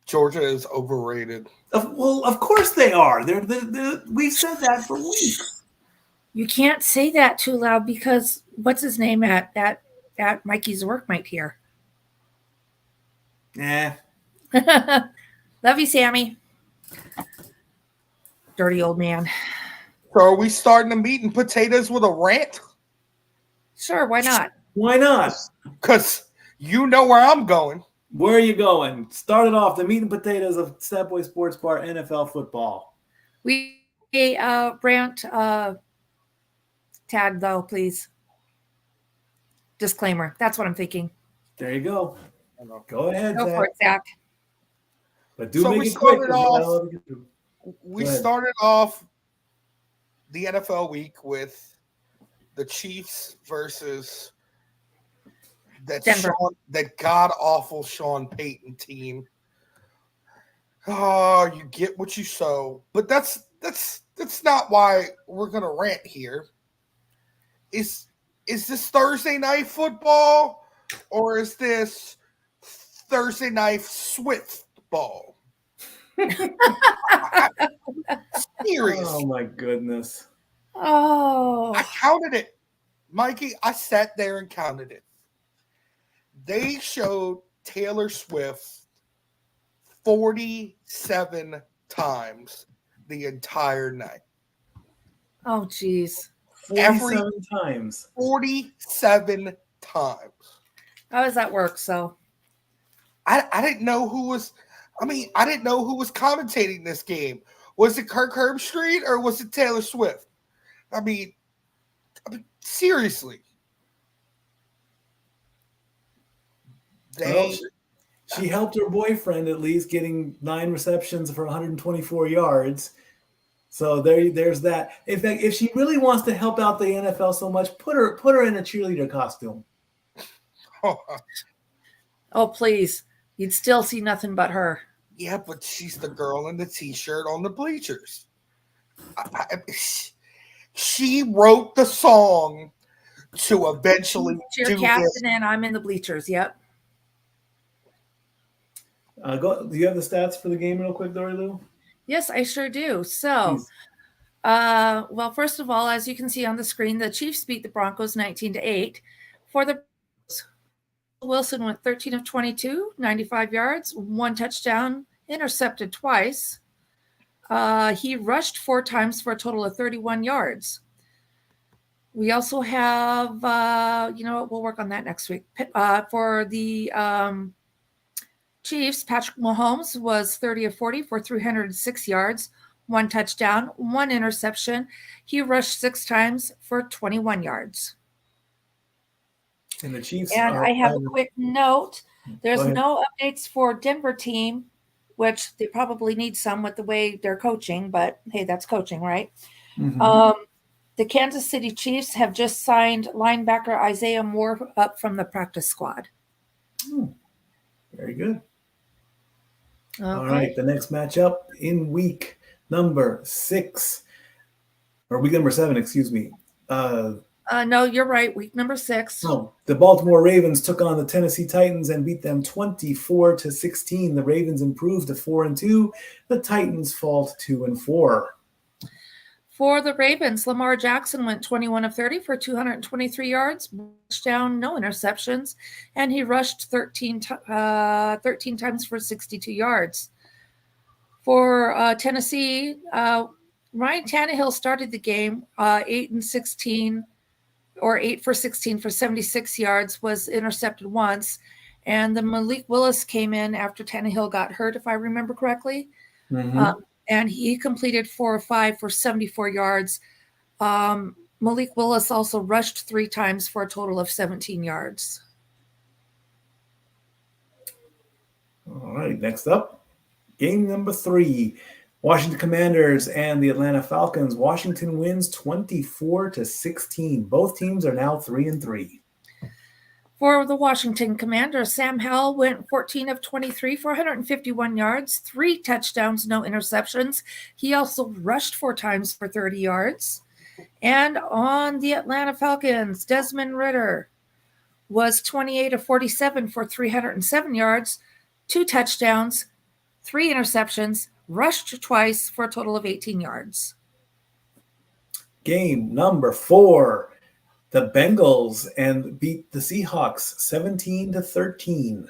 Georgia is overrated. Well, of course they are. We've said that for weeks. You can't say that too loud because what's his name at Mikey's work might hear. Yeah. Love you, Sammy. Dirty old man. So are we starting the meat and potatoes with a rant? Sure, why not? Why not? Because you know where I'm going. Where are you going? Start it off. The meat and potatoes of Stat Boy Sports Bar NFL football. We rant tag though, please. Disclaimer. That's what I'm thinking. There you go. Go ahead, Go for it, Zach. But make it quick. We started off the NFL week with the Chiefs versus that god-awful Sean Payton team. Oh, you get what you sow. But that's not why we're going to rant here. Is this Thursday night football or is this Thursday night Swift ball? Serious. Oh my goodness. Oh. I counted it. Mikey, I sat there and counted it. They showed Taylor Swift 47 times the entire night. Oh, geez. 47 times. 47 times. How does that work? So I didn't know who was. I mean, I didn't know who was commentating this game. Was it Kirk Herbstreit or was it Taylor Swift? I mean seriously. Well, she helped her boyfriend at least getting 9 receptions for 124 yards. So there's that. If she really wants to help out the NFL so much, put her in a cheerleader costume. oh please, you'd still see nothing but her. Yeah, but she's the girl in the T-shirt on the bleachers. She wrote the song to eventually Cheer captain, this. And I'm in the bleachers. Yep. Do you have the stats for the game real quick, Dori Lou? Yes, I sure do. So, well, first of all, as you can see on the screen, the Chiefs beat the Broncos 19-8. For the Wilson went 13 of 22, 95 yards, 1 touchdown, intercepted twice. He rushed 4 times for a total of 31 yards. We also have, we'll work on that next week. For the Chiefs, Patrick Mahomes was 30 of 40 for 306 yards, 1 touchdown, 1 interception. He rushed 6 times for 21 yards. And the Chiefs. And I have a quick note. There's no updates for Denver team, which they probably need some with the way they're coaching, but hey, that's coaching, right? Mm-hmm. The Kansas City Chiefs have just signed linebacker Isaiah Moore up from the practice squad. Very good. Okay. All right, the next matchup in week number 6, or week number 7, excuse me. No, you're right. Week number 6. Oh, the Baltimore Ravens took on the Tennessee Titans and beat them 24-16. The Ravens improved to 4-2. The Titans fall to 2-4. For the Ravens, Lamar Jackson went 21 of 30 for 223 yards, touchdown, no interceptions, and he rushed 13 times for 62 yards. For Tennessee, Ryan Tannehill started the game 8 for 16 for 76 yards, was intercepted once, and then Malik Willis came in after Tannehill got hurt, if I remember correctly. Mm-hmm. And he completed 4 of 5 for 74 yards. Malik Willis also rushed 3 times for a total of 17 yards. All right, next up, game number 3. Washington Commanders and the Atlanta Falcons. Washington wins 24-16. Both teams are now 3-3. For the Washington Commanders, Sam Howell went 14 of 23 for 151 yards, 3 touchdowns, no interceptions. He also rushed 4 times for 30 yards. And on the Atlanta Falcons, Desmond Ridder was 28 of 47 for 307 yards, 2 touchdowns, 3 interceptions, rushed twice for a total of 18 yards. Game number 4. The Bengals and beat the Seahawks 17-13.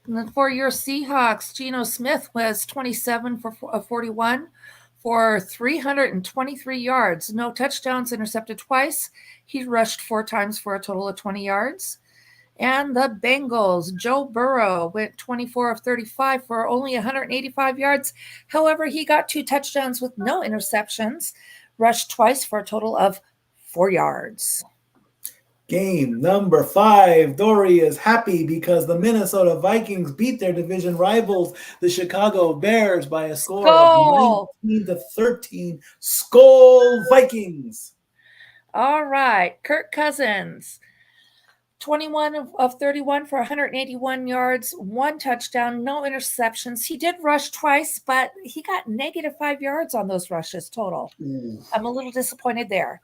And then for your Seahawks, Geno Smith was 27 for 41 for 323 yards. No touchdowns, intercepted twice. He rushed 4 times for a total of 20 yards. And the Bengals, Joe Burrow went 24 of 35 for only 185 yards. However, he got 2 touchdowns with no interceptions, rushed twice for a total of 4 yards. Game number 5. Dori is happy because the Minnesota Vikings beat their division rivals, the Chicago Bears, by a score of 19-13. Skol Vikings! All right, Kirk Cousins, 21 of 31 for 181 yards, 1 touchdown, no interceptions. He did rush twice, but he got -5 yards on those rushes total. I'm a little disappointed there.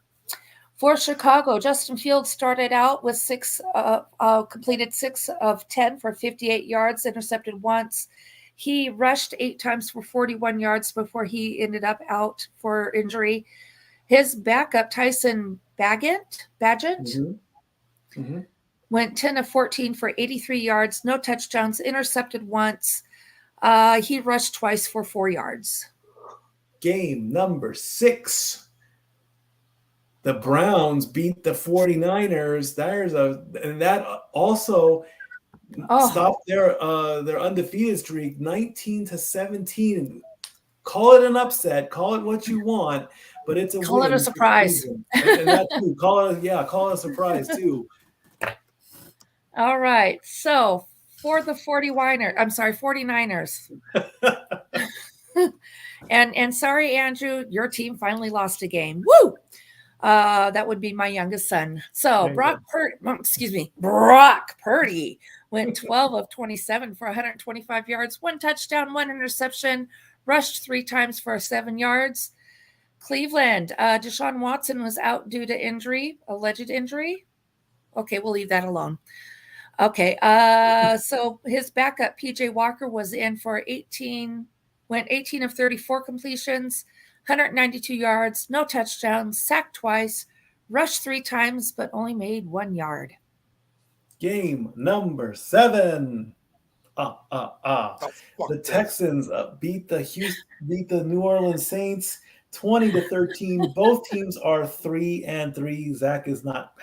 For Chicago, Justin Fields started out with completed 6 of 10 for 58 yards, intercepted once. He rushed 8 times for 41 yards before he ended up out for injury. His backup, Tyson Bagent, went 10 of 14 for 83 yards, no touchdowns, intercepted once. He rushed twice for 4 yards. Game number 6. the Browns beat the 49ers. And that also stopped their undefeated streak 19-17. Call it an upset, call it what you want, but it's a Call it win a surprise. and that too. Call it a surprise too. All right. So for the 49ers. and sorry, Andrew, your team finally lost a game. Woo! That would be my youngest son. So Brock Purdy went 12 of 27 for 125 yards, 1 touchdown, 1 interception, rushed 3 times for 7 yards. Cleveland, Deshaun Watson was out due to injury, alleged injury. Okay, we'll leave that alone. Okay, so his backup, PJ Walker, was in for 18 of 34 completions, 192 yards, no touchdowns, sacked twice, rushed 3 times, but only made 1 yard. Game number 7. The Texans beat the New Orleans Saints 20-13. Both teams are 3-3. Zach is not.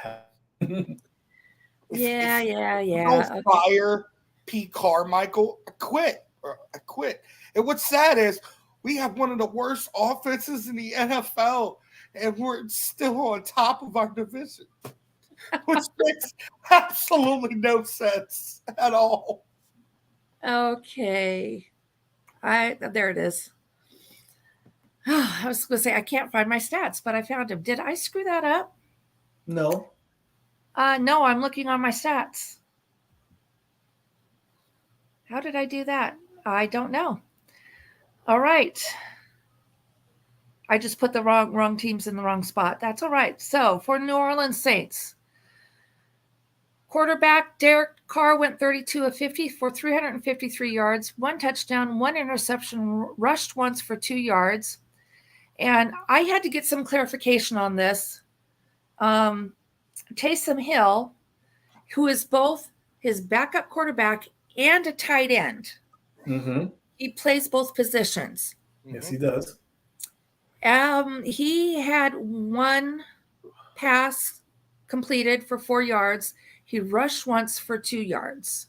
Yeah. Fire Pete Carmichael. I quit. And what's sad is we have one of the worst offenses in the NFL, and we're still on top of our division, which makes absolutely no sense at all. Okay. There it is. I was going to say I can't find my stats, but I found them. Did I screw that up? No. No, I'm looking on my stats. How did I do that? I don't know. All right. I just put the wrong teams in the wrong spot. That's all right. So for New Orleans Saints, quarterback Derek Carr went 32 of 50 for 353 yards, 1 touchdown, 1 interception, rushed once for 2 yards. And I had to get some clarification on this. Taysom Hill, who is both his backup quarterback and a tight end. Mm-hmm. He plays both positions. Yes, he does. He had 1 pass completed for 4 yards. He rushed once for 2 yards.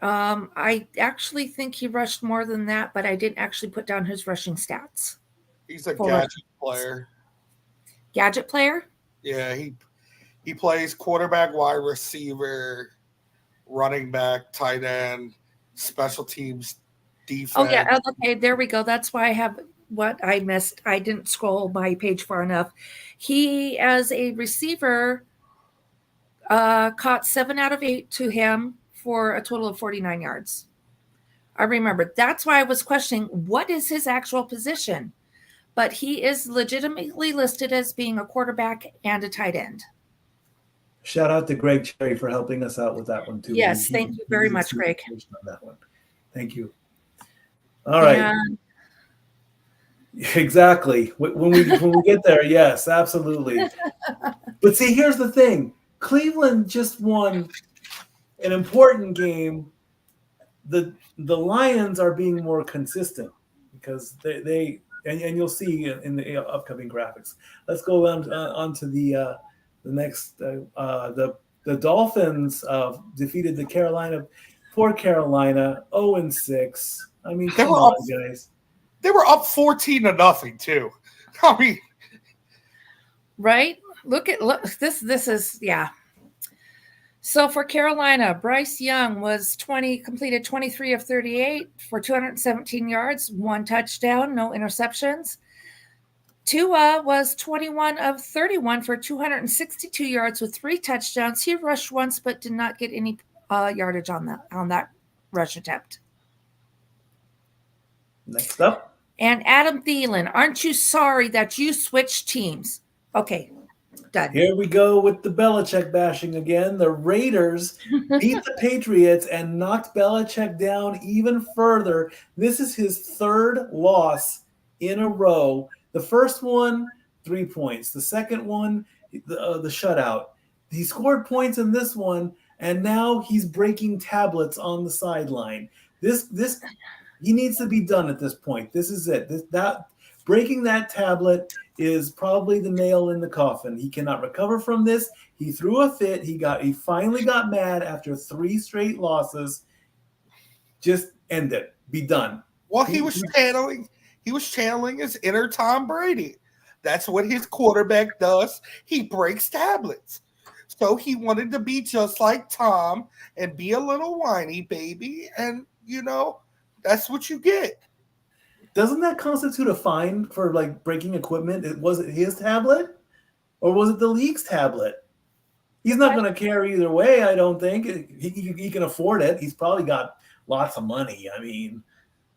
I actually think he rushed more than that, but I didn't actually put down his rushing stats. He's a gadget player. Gadget player? Yeah, he plays quarterback, wide receiver, running back, tight end, special teams, defense. Oh, yeah. Okay, there we go. That's why I have what I missed. I didn't scroll my page far enough. He, as a receiver, caught 7 out of 8 to him for a total of 49 yards. I remember. That's why I was questioning what is his actual position. But he is legitimately listed as being a quarterback and a tight end. Shout out to Greg Cherry for helping us out with that one too. Yes, thank you very much, Greg. On that one. Thank you. All right. And exactly. When we get there, yes, absolutely. But see, here's the thing. Cleveland just won an important game. The Lions are being more consistent because they and you'll see in the upcoming graphics. Let's go on to the next. The Dolphins defeated the Carolina. Poor Carolina, 0-6. I mean, come on, guys. They were up 14-0 too. I mean, right? Look, this is So for Carolina, Bryce Young completed 23 of 38 for 217 yards, 1 touchdown, no interceptions. Tua was 21 of 31 for 262 yards with 3 touchdowns. He rushed once, but did not get any yardage on that rush attempt. Next up. And Adam Thielen, aren't you sorry that you switched teams? Okay. Done. Here we go with the Belichick bashing again. The Raiders beat the Patriots and knocked Belichick down even further. This is his 3rd loss in a row. The first one, 3 points. The second one, the shutout. He scored points in this one, and now he's breaking tablets on the sideline. This he needs to be done at this point. This is it. Breaking that tablet is probably the nail in the coffin. He cannot recover from this. He threw a fit. He finally got mad after 3 straight losses. Just end it. Be done. Well, he was channeling his inner Tom Brady. That's what his quarterback does. He breaks tablets. So he wanted to be just like Tom and be a little whiny baby. And, that's what you get. Doesn't that constitute a fine for like breaking equipment? Was it his tablet or was it the league's tablet? He's not going to care either way, I don't think. He can afford it. He's probably got lots of money. I mean,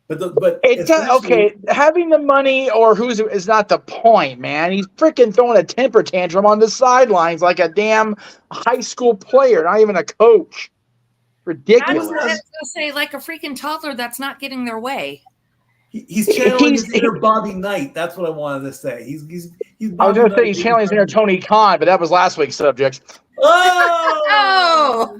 but it's okay. Having the money or who's is not the point, man. He's freaking throwing a temper tantrum on the sidelines like a damn high school player, not even a coach. Ridiculous. I was going to say like a freaking toddler that's not getting their way. He's channeling his inner Bobby Knight. That's what I wanted to say. He's I was going to say he's channeling his inner Tony Khan, but that was last week's subject. Oh!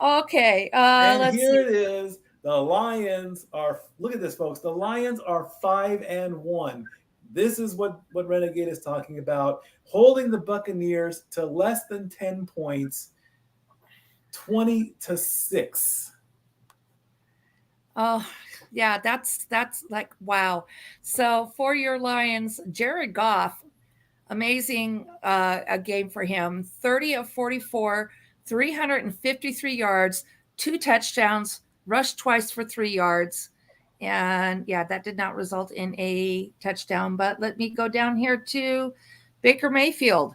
Okay. And here it is. The Lions are, look at this, folks. The Lions are 5-1. This is what Renegade is talking about. Holding the Buccaneers to less than 10 points, 20-6. Oh, yeah, that's like, wow. So for your Lions, Jared Goff, amazing a game for him. 30 of 44, 353 yards, 2 touchdowns, rushed twice for 3 yards. And yeah, that did not result in a touchdown. But let me go down here to Baker Mayfield.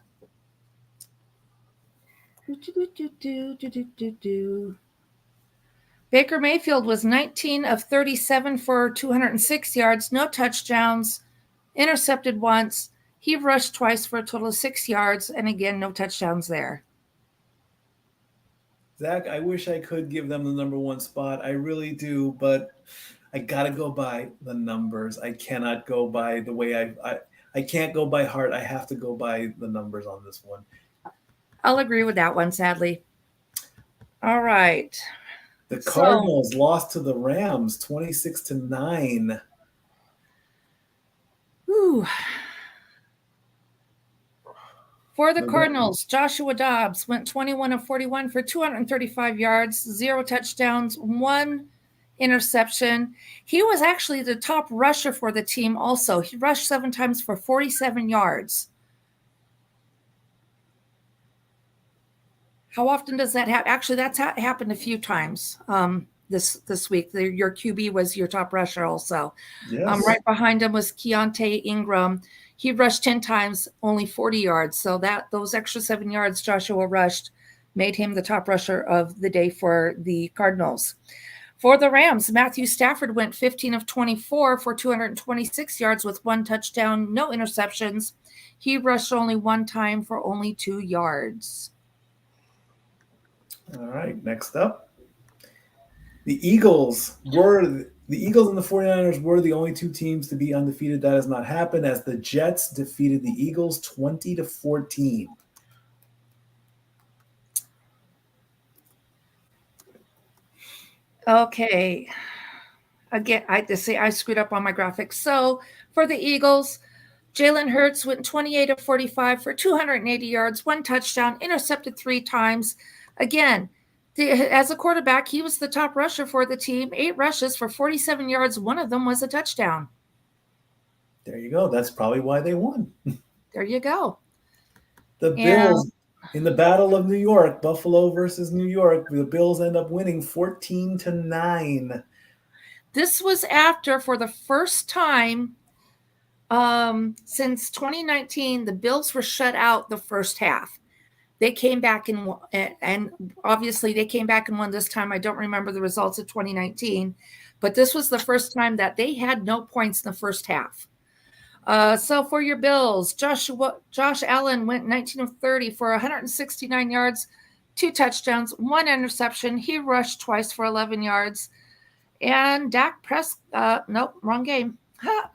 Baker Mayfield was 19 of 37 for 206 yards, no touchdowns, intercepted once. He rushed twice for a total of 6 yards, and again, no touchdowns there. Zach, I wish I could give them the number 1 spot. I really do, but I got to go by the numbers. I cannot go by the way I can't go by heart. I have to go by the numbers on this one. I'll agree with that one, sadly. All right. The Cardinals lost to the Rams 26-9. Ooh. For the Cardinals, Joshua Dobbs went 21 of 41 for 235 yards, 0 touchdowns, 1 interception. He was actually the top rusher for the team also. He rushed 7 times for 47 yards. How often does that happen? Actually, that's happened a few times this week. Your QB was your top rusher also. Yes. Right behind him was Keontae Ingram. He rushed 10 times, only 40 yards. So those extra 7 yards Joshua rushed made him the top rusher of the day for the Cardinals. For the Rams, Matthew Stafford went 15 of 24 for 226 yards with 1 touchdown, no interceptions. He rushed only 1 time for only 2 yards. All right, next up. The Eagles and the 49ers were the only 2 teams to be undefeated. That has not happened as the Jets defeated the Eagles 20-14. Okay. Again, I screwed up on my graphics. So for the Eagles, Jalen Hurts went 28 of 45 for 280 yards, 1 touchdown, intercepted 3 times. Again, as a quarterback, he was the top rusher for the team. 8 rushes for 47 yards. 1 of them was a touchdown. There you go. That's probably why they won. There you go. The Bills in the Battle of New York, Buffalo versus New York, the Bills end up winning 14-9. This was after, for the first time since 2019, the Bills were shut out the first half. They came back and obviously they came back and won this time. I don't remember the results of 2019, but this was the first time that they had no points in the first half. So for your Bills, Josh Allen went 19 of 30 for 169 yards, 2 touchdowns, 1 interception. He rushed twice for 11 yards. And Dak Prescott, nope, wrong game. Ha.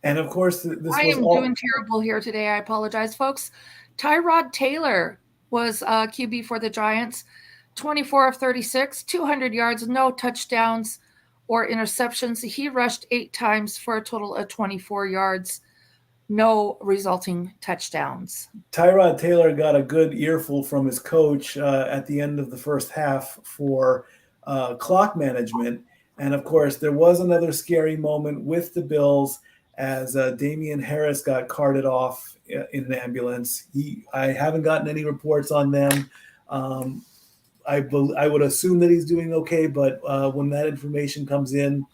And of course, I am doing terrible here today. I apologize, folks. Tyrod Taylor was QB for the Giants, 24 of 36, 200 yards, no touchdowns, or interceptions. He rushed 8 times for a total of 24 yards, no resulting touchdowns. Tyrod Taylor got a good earful from his coach at the end of the first half for clock management. And of course, there was another scary moment with the Bills as Damian Harris got carted off in an ambulance. I haven't gotten any reports on them. I would assume that he's doing okay, but when that information comes in,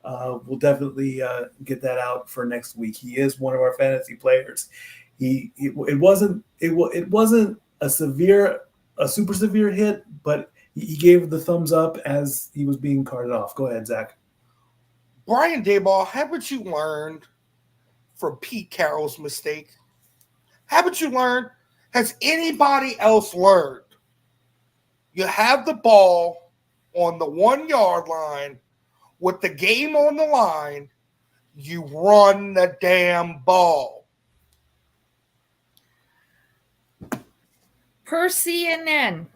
we'll definitely get that out for next week. He is one of our fantasy players. It wasn't a super severe hit, but he gave the thumbs up as he was being carted off. Go ahead, Zach. Brian Daboll, haven't you learned from Pete Carroll's mistake? Haven't you learned? Has anybody else learned? You have the ball on the 1 yard line with the game on the line. You run the damn ball. Per CNN,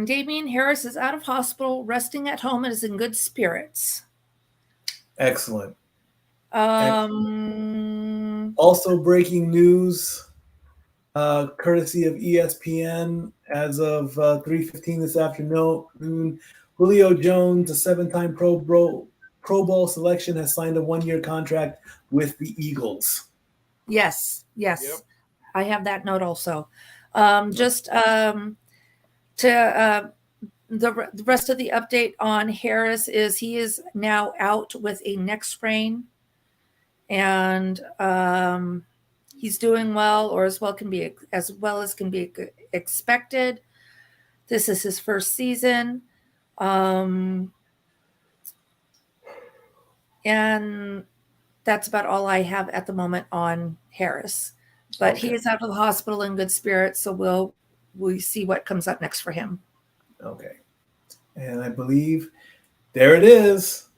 Damian Harris is out of hospital, resting at home, and is in good spirits. Excellent. Um, Also breaking news, courtesy of ESPN, as of 3:15 this afternoon, Julio Jones, a 7-time Pro Bowl selection, has signed a 1-year contract with the Eagles. yes. Yep. I have that note also. The rest of the update on Harris is he is now out with a neck sprain, and he's doing well, or as well as can be expected. This is his first season, and that's about all I have at the moment on Harris. But Okay. he is out of the hospital in good spirits, so we'll see what comes up next for him. Okay. And I believe there it is.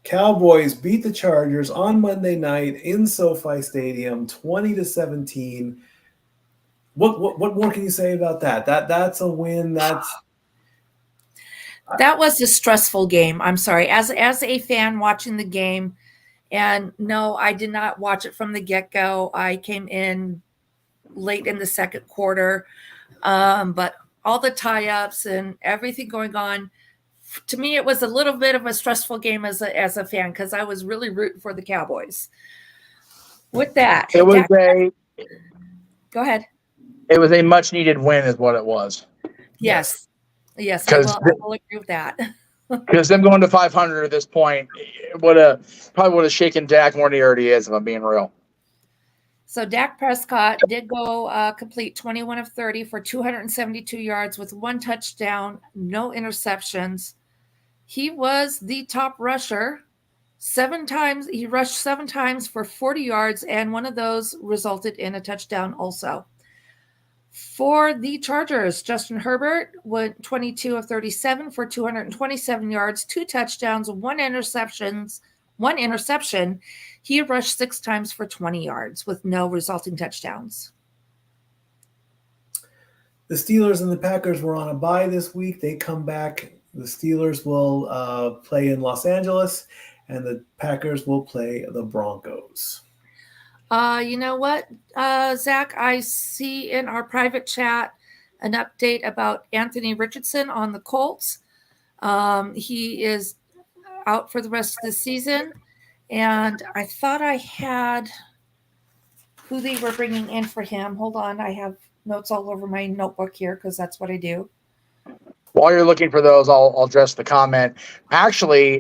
Cowboys beat the Chargers on Monday night in SoFi Stadium, 20-17. What more can you say about that? That's a win. That was a stressful game. I'm sorry. As a fan watching the game, and no, I did not watch it from the get-go. I came in late in the second quarter. But all the tie-ups and everything going on, to me, it was a little bit of a stressful game as a fan, because I was really rooting for the Cowboys. With that, It was go ahead. It was a much needed win, is what it was. Yes, I will agree with that. Because them going to 500 at this point probably would have shaken Dak more than he already is, if I'm being real. So Dak Prescott did go complete 21 of 30 for 272 yards with 1 touchdown, no interceptions. He was the top rusher 7 times. He rushed 7 times for 40 yards, and one of those resulted in a touchdown also. For the Chargers, Justin Herbert went 22 of 37 for 227 yards, 2 touchdowns, 1 interception. He rushed 6 times for 20 yards with no resulting touchdowns. The Steelers and the Packers were on a bye this week. They come back. The Steelers will play in Los Angeles, and the Packers will play the Broncos. You know what, Zach? I see in our private chat an update about Anthony Richardson on the Colts. He is out for the rest of the season. And I thought I had who they were bringing in for him. Hold on. I have notes all over my notebook here because that's what I do. While you're looking for those, I'll address the comment. Actually,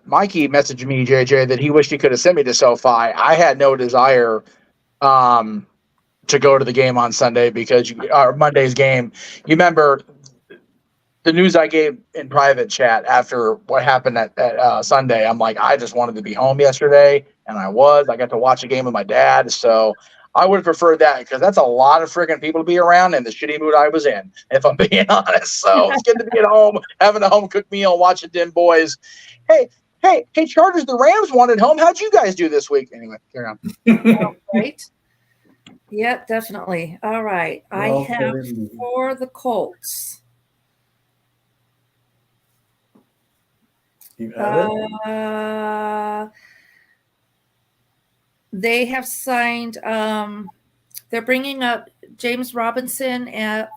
Mikey messaged me, JJ, that he wished he could have sent me to SoFi. I had no desire to go to the game on Sunday because Monday's game. You remember the news I gave in private chat after what happened at Sunday. I'm like, I just wanted to be home yesterday, and I got to watch a game with my dad. So I would have preferred that because that's a lot of freaking people to be around in the shitty mood I was in, if I'm being honest. So it's good to be at home, having a home cooked meal, watching them boys. Hey, Chargers, the Rams won at home. How'd you guys do this week? Anyway, carry on. All right. Yeah, definitely. All right. I have for the Colts. You have it? They have signed. They're bringing up James Robinson and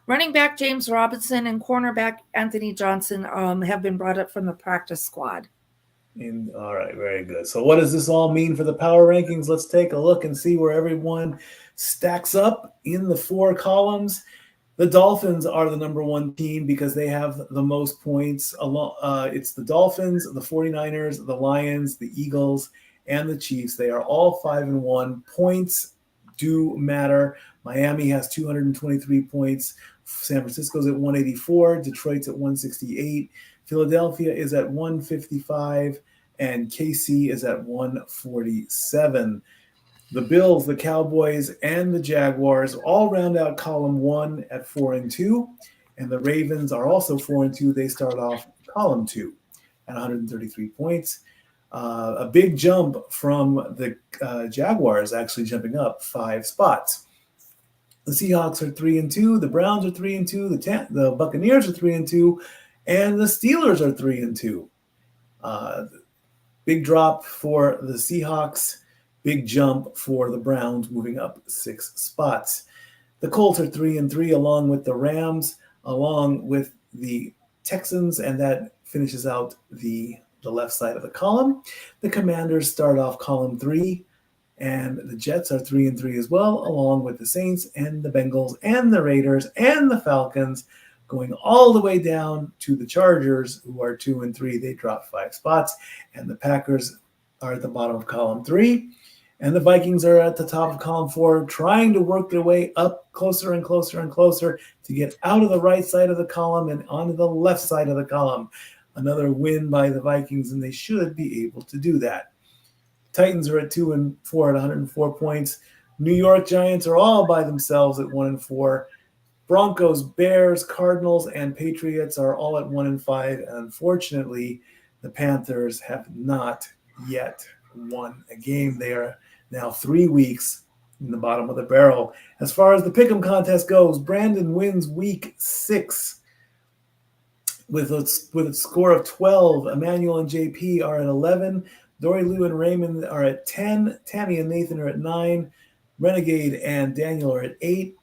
running back James Robinson and cornerback Anthony Johnson have been brought up from the practice squad. All right, very good. So what does this all mean for the power rankings? Let's take a look and see where everyone stacks up in the 4 columns. The Dolphins are the number 1 team because they have the most points. It's the Dolphins, the 49ers, the Lions, the Eagles, and the Chiefs. They are all 5-1. Points do matter. Miami has 223 points. San Francisco's at 184. Detroit's at 168. Philadelphia is at 155, and KC is at 147. The Bills, the Cowboys, and the Jaguars all round out column 1 at 4-2, and the Ravens are also 4-2. They start off column 2 at 133 points. A big jump from the Jaguars, actually jumping up 5 spots. The Seahawks are 3-2. The Browns are 3-2. The Buccaneers are 3-2. And the Steelers are 3-2. Big drop for the Seahawks. Big jump for the Browns, moving up 6 spots. The Colts are 3-3, along with the Rams, along with the Texans, and that finishes out the left side of the column. The Commanders start off column 3, and the Jets are 3-3 as well, along with the Saints and the Bengals and the Raiders and the Falcons, going all the way down to the Chargers, who are 2-3. They drop 5 spots, and the Packers are at the bottom of column 3, and the Vikings are at the top of column 4, trying to work their way up closer and closer and closer to get out of the right side of the column and onto the left side of the column. Another win by the Vikings, and they should be able to do that. Titans are at 2-4 at 104 points. New York Giants are all by themselves at 1-4. Broncos, Bears, Cardinals, and Patriots are all at 1-5. And unfortunately, the Panthers have not yet won a game. They are now 3 weeks in the bottom of the barrel. As far as the Pick'em contest goes, Brandon wins week 6 with a score of 12. Emmanuel and JP are at 11. Dori Lou and Raymond are at 10. Tammy and Nathan are at 9. Renegade and Daniel are at 8.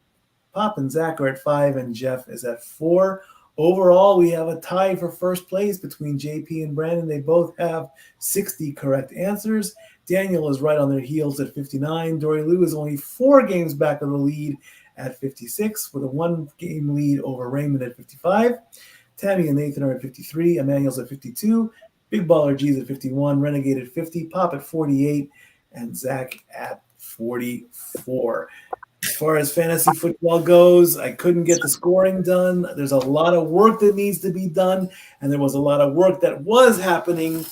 Pop and Zach are at 5, and Jeff is at 4. Overall, we have a tie for first place between JP and Brandon. They both have 60 correct answers. Daniel is right on their heels at 59. Dori Lou is only 4 games back of the lead at 56, with a 1-game lead over Raymond at 55. Tammy and Nathan are at 53. Emmanuel's at 52. Big Baller G's at 51. Renegade at 50. Pop at 48. And Zach at 44. As far as fantasy football goes, I couldn't get the scoring done. There's a lot of work that needs to be done, and there was a lot of work that was happening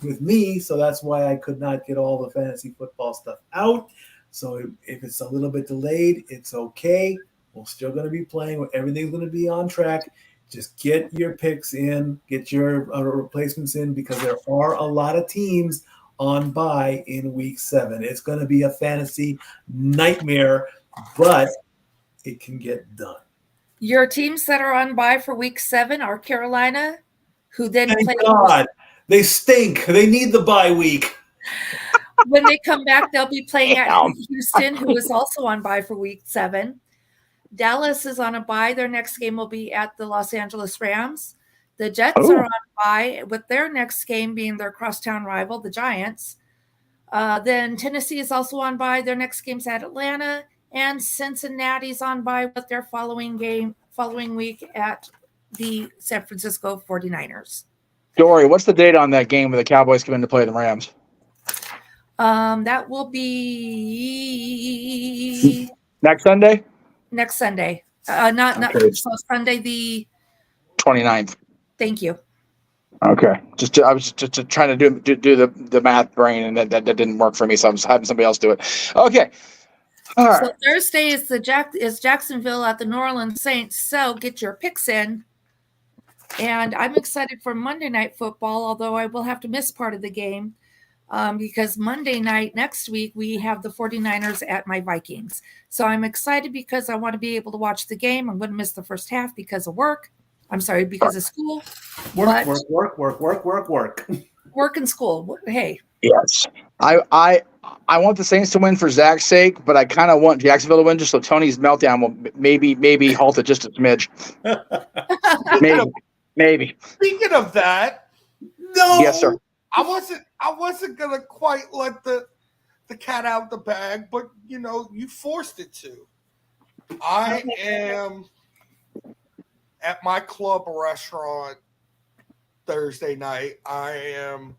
with me, so that's why I could not get all the fantasy football stuff out. So if it's a little bit delayed, it's okay. We're still going to be playing. Everything's going to be on track. Just get your picks in, get your replacements in, because there are a lot of teams on bye in week 7. It's going to be a fantasy nightmare, but it can get done. Your teams that are on bye for week 7 are Carolina, who then Thank God. They stink. They need the bye week. When they come back, they'll be playing at Houston, who is also on bye for week 7. Dallas is on a bye. Their next game will be at the Los Angeles Rams. The Jets are on bye, with their next game being their crosstown rival, the Giants. Then Tennessee is also on bye. Their next game's at Atlanta. And Cincinnati's on bye with their following week at the San Francisco 49ers. Dori, what's the date on that game where the Cowboys come in to play the Rams? That will be Next Sunday? Next Sunday. Not Okay. so Sunday the 29th. Thank you. Okay. I was just trying to do the math brain, and that didn't work for me, so I'm just having somebody else do it. Okay. All right. So Thursday is Jacksonville at the New Orleans Saints. So get your picks in. And I'm excited for Monday Night Football, although I will have to miss part of the game because Monday night next week we have the 49ers at my Vikings. So I'm excited because I want to be able to watch the game. I'm going to miss the first half because of work. I'm sorry, because of school. Work, What? work. Work and school. Hey, Yes. I want the Saints to win for Zach's sake, but I kind of want Jacksonville to win just so Tony's meltdown will maybe halt it just a smidge. Maybe. Speaking of that, No. Yes, sir. I wasn't gonna quite let the cat out the bag, but you forced it to. I am at my club restaurant Thursday night. I am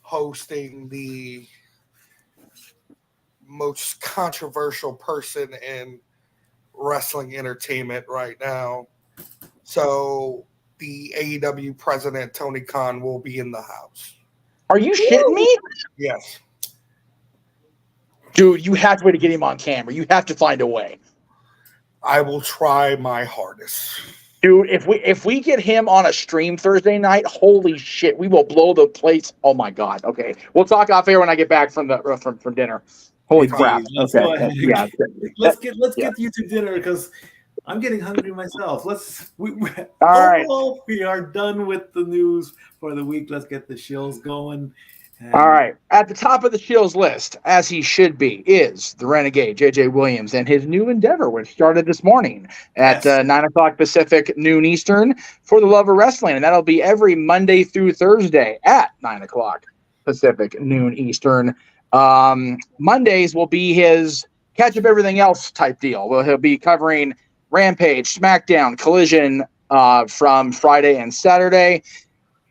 hosting the most controversial person in wrestling entertainment right now. So the AEW president, Tony Khan, will be in the house. Are you shitting me? Yes. Dude, you have to wait to get him on camera. You have to find a way. I will try my hardest. Dude, if we get him on a stream Thursday night, holy shit, we will blow the place. Oh my god. Okay. We'll talk off air when I get back from dinner. Holy crap. Let's Okay. go ahead. Yeah. Let's get you to dinner because I'm getting hungry myself. All right. We are done with the news for the week. Let's get the shills going. All right. At the top of the shills list, as he should be, is the Renegade, J.J. Williams, and his new endeavor, which started this morning at 9 o'clock Pacific, noon Eastern, for the love of wrestling. And that'll be every Monday through Thursday at 9 o'clock Pacific, noon Eastern. Mondays will be his catch up everything else type deal. Well, he'll be covering Rampage, SmackDown, Collision from Friday and Saturday.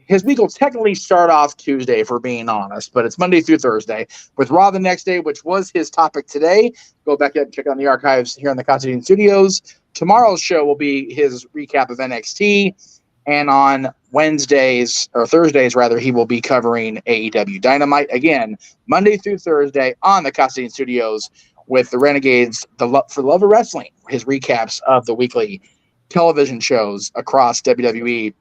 His week will technically start off Tuesday, if we're being honest, but it's Monday through Thursday with Raw the next day, which was his topic today. Go back and check out the archives here in the Casa D-18 Studios. Tomorrow's show will be his recap of NXT, and on Thursdays, he will be covering AEW Dynamite again, Monday through Thursday on the Casa D-18 Studios with the Renegades, for the love of wrestling, his recaps of the weekly television shows across WWE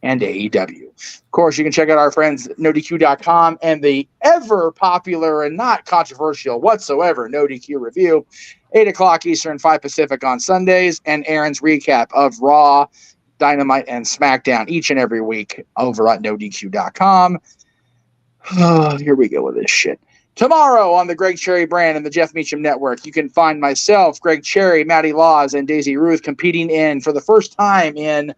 and AEW. Of course, you can check out our friends at NoDQ.com and the ever popular and not controversial whatsoever NoDQ review, 8 o'clock Eastern, 5 Pacific on Sundays, and Aaron's recap of Raw, Dynamite, and SmackDown each and every week over at NoDQ.com. Oh, here we go with this shit. Tomorrow on the Greg Cherry brand and the Jeff Meacham Network, you can find myself, Greg Cherry, Maddie Laws, and Daisy Ruth competing in, for the first time in,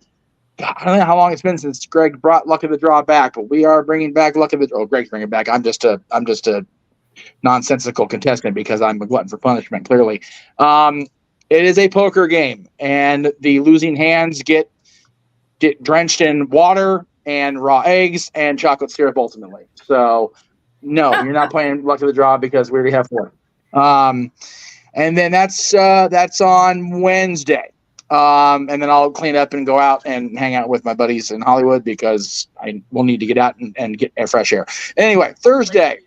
God, I don't know how long it's been since Greg brought Luck of the Draw back, but we are bringing back Luck of the Draw. Oh, Greg's bringing it back. I'm just a nonsensical contestant because I'm a glutton for punishment, clearly. It is a poker game, and the losing hands get drenched in water and raw eggs and chocolate syrup ultimately. So, no, you're not playing Luck of the Draw because we already have four. And then that's on Wednesday. And then I'll clean up and go out and hang out with my buddies in Hollywood because I will need to get out and get fresh air. Anyway, Thursday.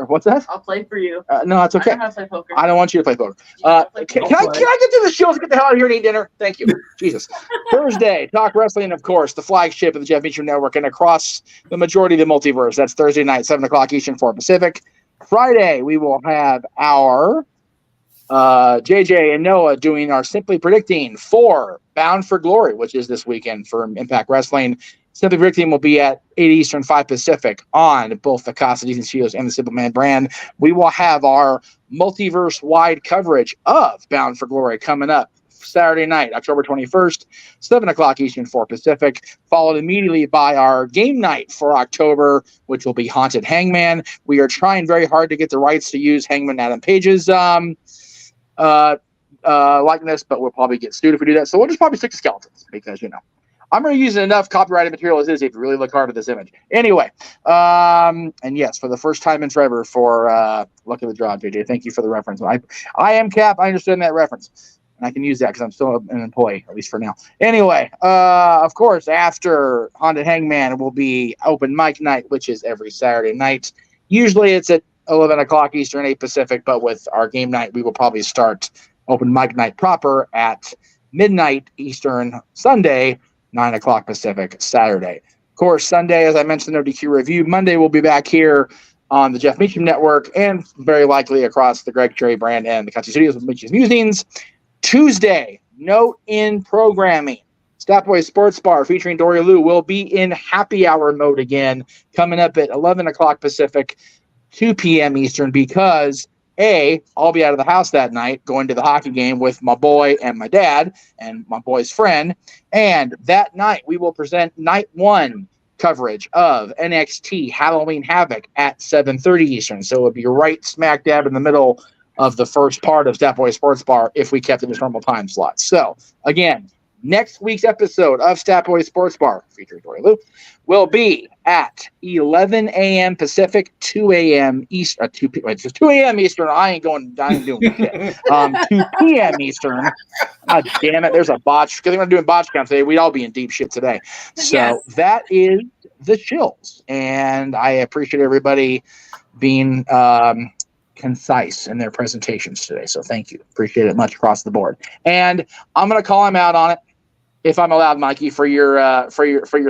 What's that? I'll play for you. No, that's okay. I know how to play poker. I don't want you to play poker. Can I get to the show and get the hell out of here and eat dinner? Thank you. Jesus. Thursday, Talk Wrestling, of course, the flagship of the Jeff Meacham Network and across the majority of the multiverse. That's Thursday night, 7 o'clock Eastern, 4 Pacific. Friday, we will have our JJ and Noah doing our Simply Predicting for Bound for Glory, which is this weekend for Impact Wrestling. Simply Predicting will be at 8 Eastern, 5 Pacific on both the Casa D-18 Studios and the Simple Man brand. We will have our multiverse-wide coverage of Bound for Glory coming up Saturday night, October 21st, 7 o'clock Eastern, 4 Pacific, followed immediately by our game night for October, which will be Haunted Hangman. We are trying very hard to get the rights to use Hangman Adam Page's likeness, but we'll probably get sued if we do that. So we'll just probably stick to skeletons because, I'm going to use enough copyrighted material as is if you really look hard at this image. Anyway, and yes, for the first time in forever for Luck of the Draw, JJ, thank you for the reference. I am Cap. I understand that reference. And I can use that because I'm still an employee, at least for now. Anyway, of course, after Haunted Hangman will be open mic night, which is every Saturday night. Usually it's at 11 o'clock Eastern, 8 Pacific, but with our game night, we will probably start open mic night proper at midnight Eastern Sunday, 9 o'clock Pacific, Saturday. Of course, Sunday, as I mentioned, no DQ review. Monday, we'll be back here on the Jeff Meacham Network and very likely across the Greg Cherry brand and the Country Studios with Mitch's Musings. Tuesday, note in programming. Stat Boy Sports Bar featuring Dori Lou will be in happy hour mode again, coming up at 11 o'clock Pacific, 2 p.m. Eastern, because I'll be out of the house that night going to the hockey game with my boy and my dad and my boy's friend. And that night we will present night 1 coverage of NXT Halloween Havoc at 7:30 Eastern. So it'll be right smack dab in the middle of the first part of Stat Boy Sports Bar if we kept it in its normal time slot. So again, next week's episode of Stat Boy Sports Bar featuring Dori Lou will be at 11 a.m. Pacific, 2 a.m. Eastern. 2 a.m. Eastern. I ain't doing shit. 2 p.m. Eastern. God damn it! There's a botch. Because we're doing botch count today, we'd all be in deep shit today. So that is the chills, and I appreciate everybody being concise in their presentations today. So thank you. Appreciate it much across the board. And I'm going to call him out on it, if I'm allowed, Mikey, for your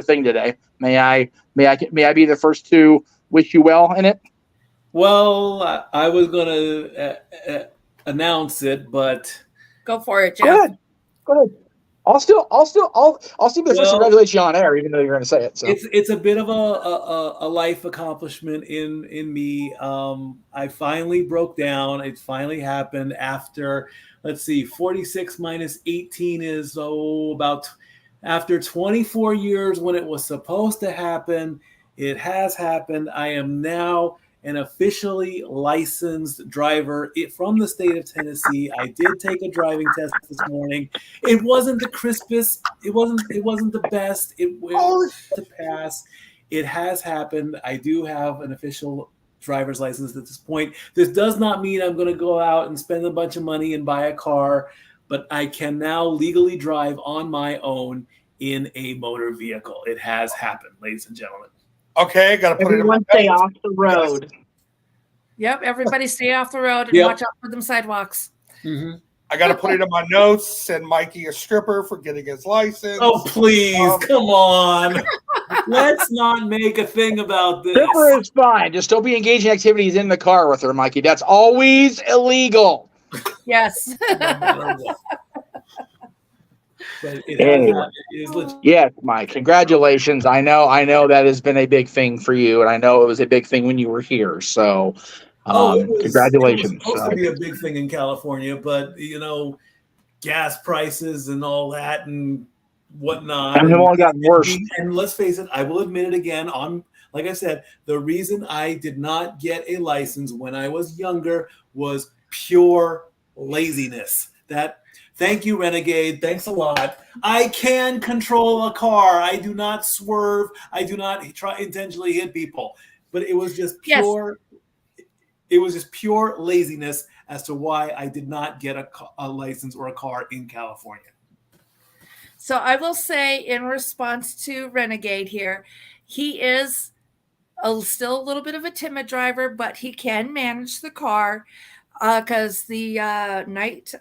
thing today. May I be the first to wish you well in it? Well, I was going to announce it, but Go for it, Jeff. Go ahead. I'll still be the first to congratulate you on air, even though you're going to say it. So it's a bit of a life accomplishment in me. I finally broke down. It finally happened after, let's see, 46 minus 18 is after 24 years when it was supposed to happen. It has happened. I am now an officially licensed driver from the state of Tennessee. I did take a driving test this morning. It wasn't the crispest. It wasn't the best. It was to pass. It has happened. I do have an official driver's license at this point. This does not mean I'm going to go out and spend a bunch of money and buy a car, but I can now legally drive on my own in a motor vehicle. It has happened, ladies and gentlemen. Okay, got to put Everyone stay off the road. Yep, everybody stay off the road and watch out for them sidewalks. Mm-hmm. I got to put it in my notes. Send Mikey a stripper for getting his license. Oh, please, come on. Let's not make a thing about this. stripper is fine. Just don't be engaging activities in the car with her, Mikey. That's always illegal. Yes. But it is legit. Yes, Mike. Congratulations. I know that has been a big thing for you, and I know it was a big thing when you were here. So, congratulations. It was supposed to be a big thing in California, but gas prices and all that and whatnot. And they've only gotten worse. And let's face it, I will admit it again. Like I said, the reason I did not get a license when I was younger was pure laziness. Thank you, Renegade. Thanks a lot. I can control a car. I do not swerve. I do not intentionally hit people. But it was just pure. Yes. It was just pure laziness as to why I did not get a license or a car in California. So I will say, in response to Renegade here, he is still a little bit of a timid driver, but he can manage the car because the night.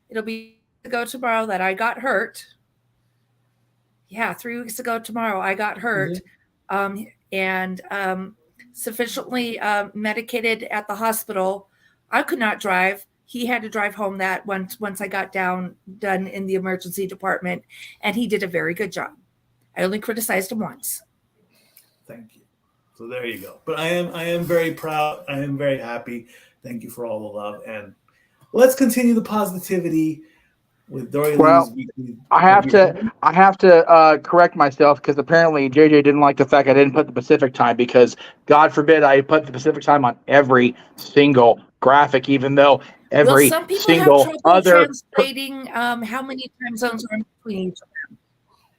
It'll be ago tomorrow that I got hurt. Yeah, 3 weeks ago tomorrow I got hurt, and sufficiently medicated at the hospital. I could not drive. He had to drive home that once I got done in the emergency department, and he did a very good job. I only criticized him once. Thank you. So there you go. But I am very proud. I am very happy. Thank you for all the love, and let's continue the positivity with Dori Lou's weekly. I have to correct myself because apparently JJ didn't like the fact I didn't put the Pacific time because God forbid I put the Pacific time on every single graphic, even though every some people single have trouble other translating how many time zones are in between each of them.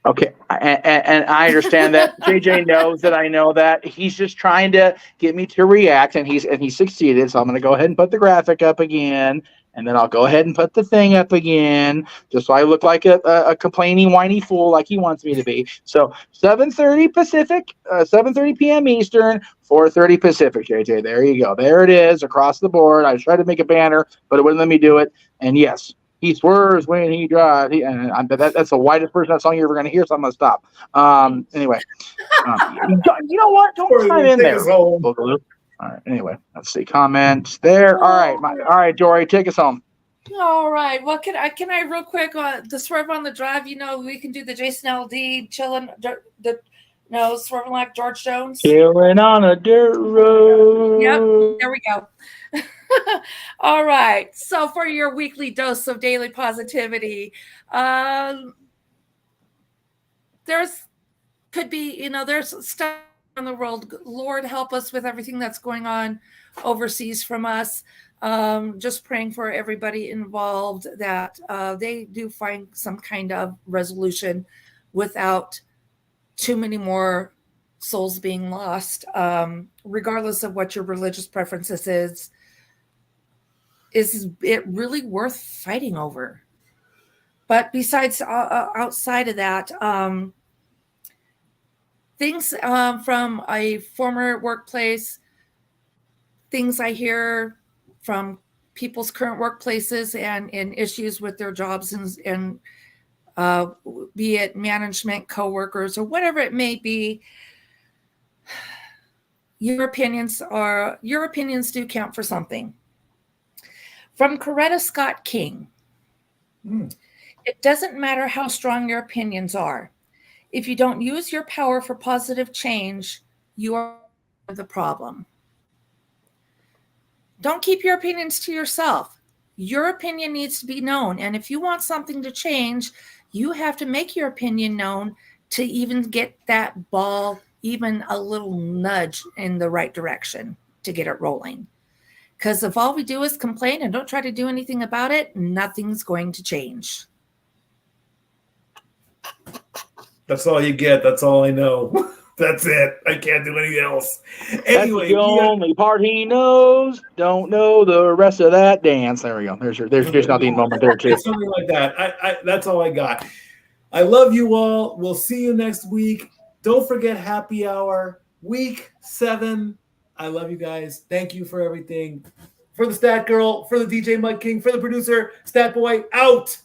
Okay, and I understand that. JJ knows that I know that. He's just trying to get me to react, and he succeeded. So I'm going to go ahead and put the graphic up again, and then I'll go ahead and put the thing up again, just so I look like a complaining, whiny fool like he wants me to be. So 7:30 Pacific, 7:30 p.m. Eastern, 4:30 Pacific, JJ. There you go. There it is across the board. I tried to make a banner, but it wouldn't let me do it. And yes, he swerves when he drives. That's the whitest person that song you're ever going to hear, so I'm going to stop. Anyway, you know what? Don't chime in there. All right. Anyway, let's see comments there. All right, Dory, take us home. All right. Well, can I real quick the swerve on the drive? You know, we can do the Jason LD chilling swerving like George Jones. Chilling on a dirt road. Yep, there we go. All right. So for your weekly dose of daily positivity, there's stuff in the world. Lord help us with everything that's going on overseas from us. Just praying for everybody involved that they do find some kind of resolution without too many more souls being lost, regardless of what your religious preferences is it really worth fighting over? But besides, outside of that, things from a former workplace, things I hear from people's current workplaces and issues with their jobs and be it management, coworkers, or whatever it may be, your opinions do count for something. From Coretta Scott King, It doesn't matter how strong your opinions are. If you don't use your power for positive change, you are the problem. Don't keep your opinions to yourself. Your opinion needs to be known. And if you want something to change, you have to make your opinion known to even get that ball, even a little nudge in the right direction to get it rolling. Because if all we do is complain and don't try to do anything about it, nothing's going to change. That's all you get. That's all I know. That's it. I can't do anything else. Anyway, that's the only part he knows. Don't know the rest of that dance. There we go. There's nothing moment there too. Something like that. I that's all I got. I love you all. We'll see you next week. Don't forget happy hour, week 7. I love you guys. Thank you for everything. For the Stat Girl, for the DJ Mud King, for the producer, Stat Boy, out.